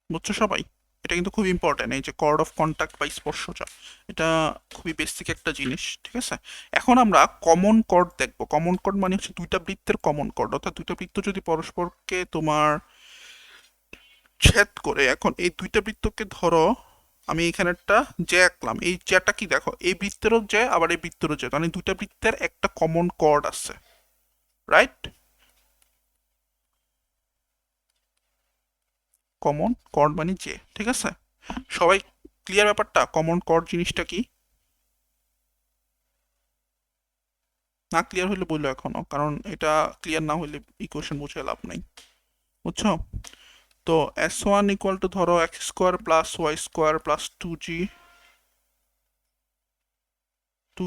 বুঝছো সবাই? এটা কিন্তু খুব ইম্পর্টেন্ট, এই যে কর্ড অফ কন্টাক্ট বা স্পর্শজা, এটা খুবই বেসিক একটা জিনিস, ঠিক আছে? এখন আমরা কমন কর্ড দেখবো। কমন কর্ড মানে হচ্ছে দুইটা বৃত্তের কমন কর্ড, অর্থাৎ দুইটা বৃত্ত যদি পরস্পরকে তোমার ছেদ করে, এখন এই দুইটা বৃত্তকে ধরো আমি এখানে একটা জ্যা আঁকলাম, এই জ্যাটা কি দেখো এই বৃত্তেরও জ্যা আবার এই বৃত্তেরও জ্যা, মানে দুইটা বৃত্তের একটা কমন কর্ড আছে, রাইট? কমন কর্ড মানে জ্যা, ঠিক আছে? সবাই ক্লিয়ার ব্যাপারটা? কমন কর্ড জিনিসটা কি? না ক্লিয়ার হইলে বললো এখনো, কারণ এটা ক্লিয়ার না হইলে ইকুয়েশন বুঝে লাভ নাই। বুঝছো? তো এস ওয়ান ইকুয়াল টু ধরো x square plus Y square plus two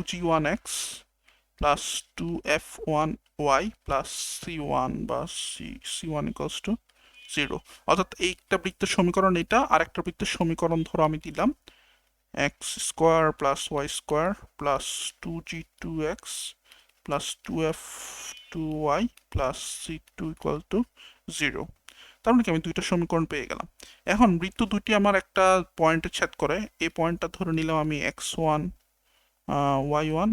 g one x plus two F one y plus c one বা c one equals to zero. অর্থাৎ একটা বৃত্তের সমীকরণ এটা, আর একটা বৃত্তের সমীকরণ ধরো আমি দিলাম x square plus Y square plus two g two x plus two f two y plus c two equal to zero. তার মানে কি আমি দুইটা সমীকরণ পেয়ে গেলাম। এখন বৃত্ত দুটি আমার একটা পয়েন্টে ছেদ করে, এই পয়েন্টটা ধরে নিলাম আমি এক্স ওয়ান ওয়াই ওয়ান,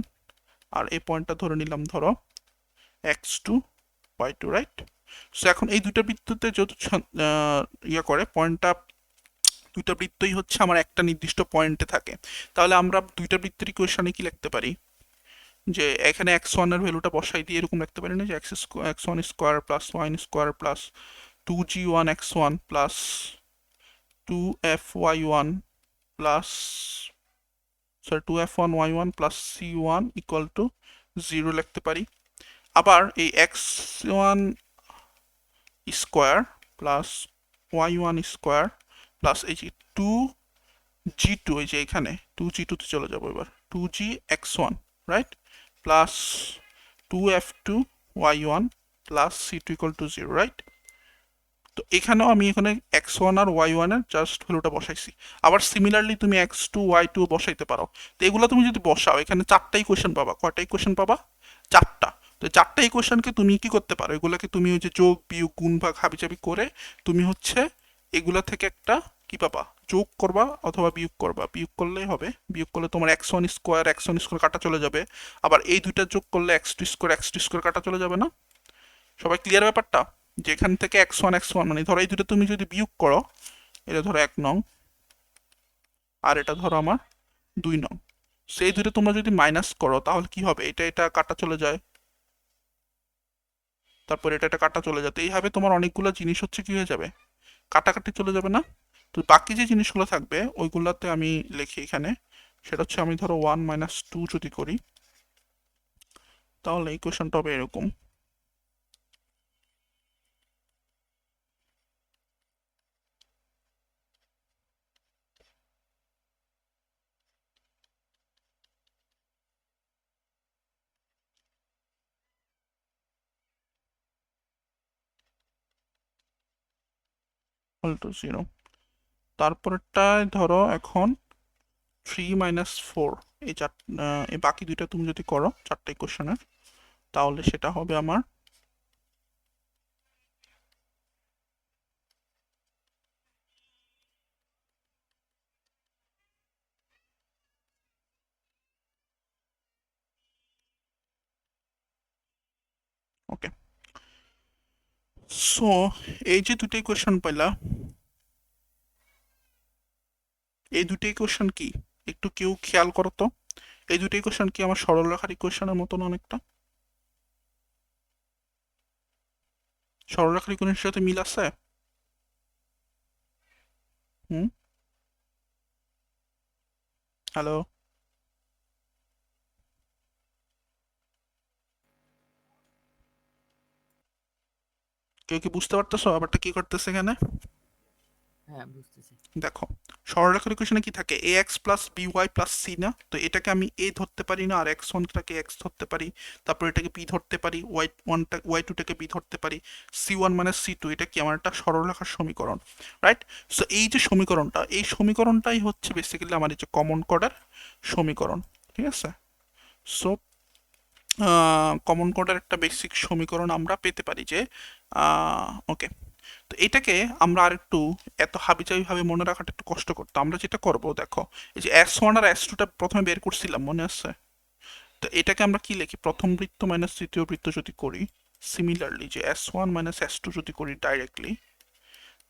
আর এই পয়েন্টটা ধরে নিলাম ধরো x two y two, right? So এখন এই দুইটা বৃত্ততে যেহেতু ইয়ে করে পয়েন্টটা, দুইটা বৃত্তই হচ্ছে আমার একটা নির্দিষ্ট পয়েন্টে থাকে, তাহলে আমরা দুইটা বৃত্তের ইকুয়েশনে কি লিখতে পারি যে এখানে এক্স ওয়ানের ভ্যালুটা বসাই দিয়ে এরকম লিখতে পারি না যে x one square plus Y square plus two g one x one plus two F Y one plus sorry two F one y one plus c one equal to zero লিখতে পারি। আবার এই x one square plus Y one square plus এই যে two g two, এই যে এখানে two জি টুতে চলে যাবো এবার, two G x one, right, plus two f two y one plus c two equal to zero, right. তো এখানেও আমি এখানে এক্স ওয়ান আর ওয়াই ওয়ানের জাস্ট ভ্যালুটা বসাইছি। আবার সিমিলারলি তুমি এক্স টু ওয়াই টু বসাইতে পারো। তো এগুলো তুমি যদি বসাও এখানে চারটা ইকুয়েশন পাবা। কয়টা ইকুয়েশন পাবা? চারটা। তো চারটা ইকুয়েশনকে তুমি কি করতে পারো, এগুলোকে তুমি ওই যে যোগ বিয়োগ গুণ ভাগ হাবিজাবি করে তুমি হচ্ছে এগুলা থেকে একটা কি পাবা, যোগ করবা অথবা বিয়োগ করবা। বিয়োগ করলেই হবে, বিয়োগ করলে তোমার এক্স ওয়ান স্কোয়ার কাটা চলে যাবে। আবার এই দুইটা যোগ করলে এক্স টু স্কোয়ার কাটা চলে যাবে না? সবাই ক্লিয়ার ব্যাপারটা? যে এখান থেকে এক্স ওয়ান মানে ধরো এই দুটো তুমি যদি বিয়োগ করো, এটা ধরো 1 নং আর এটা ধরো আমার 2 নং, সেই দুটো তোমরা যদি মাইনাস করো তাহলে কি হবে, এটা এটা কাটা চলে যায়, তারপর এটা এটা কাটা চলে যায়। তো এইভাবে তোমার অনেকগুলো জিনিস হচ্ছে কি হয়ে যাবে, কাটাকাটি চলে যাবে না? তো বাকি যে জিনিসগুলো থাকবে ওইগুলাতে আমি লিখি এখানে, সেটা হচ্ছে আমি ধরো 1 - 2 যদি করি তাহলে এই কোয়েশনটা হবে এরকম। Equal to 0। তারপরটায় ধরো এখন 3 - 4, এই এই বাকি দুইটা তুমি যদি করো চারটা ইকুয়েশনের তাহলে সেটা হবে আমার ওকে। সো এই যে দুটো ইকুয়েশন পাইলা, এই দুটো ইকুয়েশন কি একটু কেউ খেয়াল করো তো, এই দুটো ইকুয়েশন কি আমার সরলরেখার ইকুয়েশনের মতন অনেকটা? সরলরেখার ইকুয়েশনের সাথে মিল আছে? হুম, হ্যালো, কেউ কি বুঝতে পারতেছো ব্যাপারটা কি করতেছে এখানে? হ্যাঁ, বুঝতেছি। দেখো, সরলরেখার ইকুয়েশনে কি থাকে, a x plus b y plus c না? তো এটাকে আমি এ ধরতে পারি না, আর এক্স ওয়ানটাকে এক্স ধরতে পারি, তারপর এটাকে বি ধরতে পারি, ওয়াই টুটাকে বি ধরতে পারি, সি ওয়ান মানে সি টু, এটা কি আমার একটা সরলরেখার সমীকরণ, রাইট? সো এই যে সমীকরণটা, এই সমীকরণটাই হচ্ছে বেসিক্যালি আমার এই যে কমন কোডের সমীকরণ, ঠিক আছে? সো কমন কোডের একটা বেসিক সমীকরণ আমরা পেতে পারি যে ওকে। তো এটাকে আমরা আর একটু এত হাবিজাবি ভাবে মনে রাখাটা একটু কষ্ট করতো। আমরা যেটা করব দেখো, এই যে এস ওয়ান আর এস টুটা প্রথমে বের করছিলাম মনে আছে? তো এটাকে আমরা কি লিখি, প্রথম বৃত্ত মাইনাস তৃতীয় বৃত্ত যদি করি, সিমিলারলি যে s one minus s two যদি করি ডাইরেক্টলি,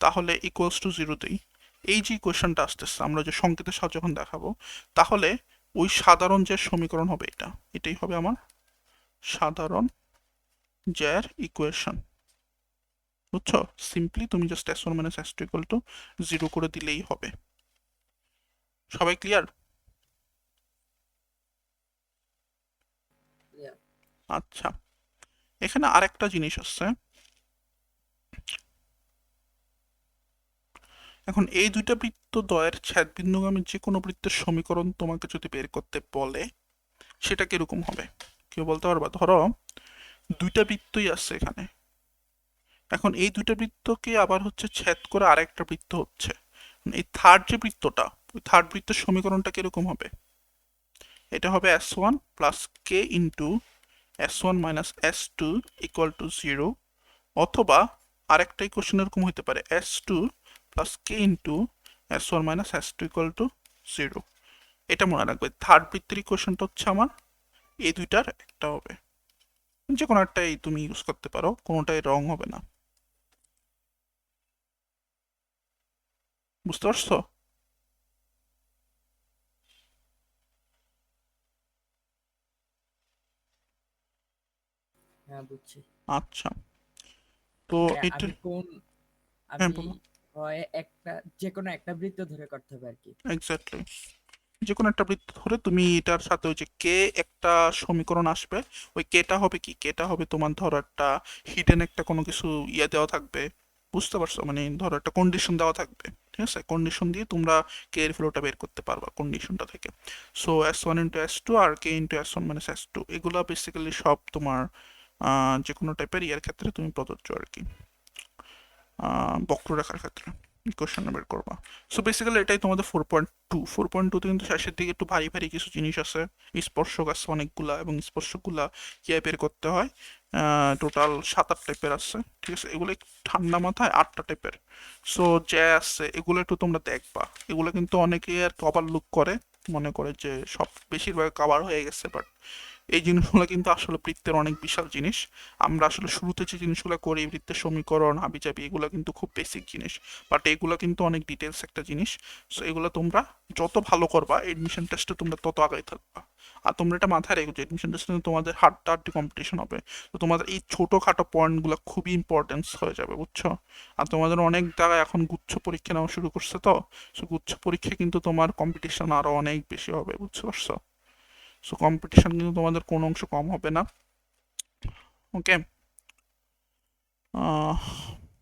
তাহলে ইকুয়ালস টু জিরোতেই এই যে ইকুয়েশনটা আসতেছে আমরা যে সংকেতের সাহায্যে যখন দেখাবো, তাহলে ওই সাধারণ যে সমীকরণ হবে এটা, এটাই হবে আমার সাধারণ জ্যার ইকুয়েশন। বুঝছো? সিম্পলি তুমি just s one minus s two equal to zero করে দিলেই হবে। সবাই ক্লিয়ার? Yeah. আচ্ছা, এখানে আরেকটা জিনিস আছে। এখন এই দুইটা বৃত্ত দ্বয়ের ছেদবিন্দুগামী যে কোনো বৃত্তের সমীকরণ তোমাকে যদি বের করতে বলে সেটা কিরকম হবে, কেউ বলতে পারবা? ধরো দুইটা বৃত্তই আছে এখানে, এখন এই দুইটা বৃত্তকে আবার হচ্ছে ছেদ করে আরেকটা বৃত্ত হচ্ছে, এই থার্ড যে বৃত্তটা, ওই থার্ড বৃত্তের সমীকরণটা কিরকম হবে? এটা হবে s one plus k into S one minus s two equal to zero, অথবা আরেকটা ইকুয়েশন এরকম হতে পারে s two plus k into S one minus s two equal to zero. এটা মনে রাখবে, থার্ড বৃত্তের ইকুয়েশনটা হচ্ছে আমার এই দুইটার একটা হবে, যে কোনো একটাই তুমি ইউজ করতে পারো, কোনোটাই রং হবে না। বুঝতে পারছো? হ্যাঁ, বুঝছি। আচ্ছা, তো মানে এটা, হ্যাঁ আমি বলো। হয় একটা যে কোনো একটা বৃত্ত ধরে করতে হবে আর কি। এক্স্যাক্টলি। যে কোনো একটা বৃত্ত ধরে তুমি এটার সাথে ওই যে কে একটা সমীকরণ আসবে, ওই কেটা হবে কি, কেটা হবে তোমার ধরো একটা হিডেন একটা কোনো কিছু ইয়ে দেওয়া থাকবে, বুঝতে পারছো, মানে ধরো একটা কন্ডিশন দেওয়া থাকবে, ঠিক আছে, কন্ডিশন দিয়ে তোমরা কে এর ফ্লোটা বের করতে পারবা কন্ডিশনটা থেকে। সো S1 ইন্টু S2 আর কে ইন্টু S1 মাইনাস S2 এগুলো বেসিক্যালি সব তোমার যে কোনো টাইপের ইয়ার ক্ষেত্রে তুমি প্রযোজ্য আর কি, বক্ররেখার ক্ষেত্রে ইকুয়েশন বের করবা। সো বেসিক্যালি এটাই তোমাদের 4.2। 4.2 তে কিন্তু শেষের দিকে একটু ভারী ভারী কিছু জিনিস আছে, স্পর্শক আছে অনেকগুলা, এবং স্পর্শকগুলা কিভাবে বের করতে হয়, টোটাল 7-8 টাইপের আছে, ঠিক আছে, এগুলো একটু ঠান্ডা মাথায় 8টা টাইপের। সো যে আছে এগুলো একটু তোমরা দেখবা, এগুলো কিন্তু অনেকে আর কভার লুক করে, মনে করে যে সব বেশিরভাগ কভার হয়ে গেছে, বাট এই জিনিসগুলো কিন্তু আসলে বৃত্তের অনেক বিশাল জিনিস। আমরা আসলে শুরুতে যে জিনিসগুলো করি, বৃত্তের সমীকরণ হাবিজাবি, এগুলো কিন্তু খুব বেসিক জিনিস, বাট এগুলো কিন্তু অনেক ডিটেলস একটা জিনিস। সো এগুলো তোমরা যত ভালো করবা এডমিশন টেস্টে তোমরা তত আগাই থাকবা। আর তোমরা এটা মাথায় রেখো যে এডমিশন টেস্টে তোমাদের হাড্ডাহাড্ডি কম্পিটিশন হবে, তো তোমাদের এই ছোটোখাটো পয়েন্টগুলো খুবই ইম্পর্টেন্স হয়ে যাবে, বুঝছো। আর তোমাদের অনেক জায়গায় এখন গুচ্ছ পরীক্ষা নেওয়া শুরু করছে, তো সো গুচ্ছ পরীক্ষায় কিন্তু তোমার কম্পিটিশন আরো অনেক বেশি হবে, বুঝতে পারছো। সো কম্পিটিশন কিন্তু তোমাদের কোনো অংশ কম হবে না, ওকে।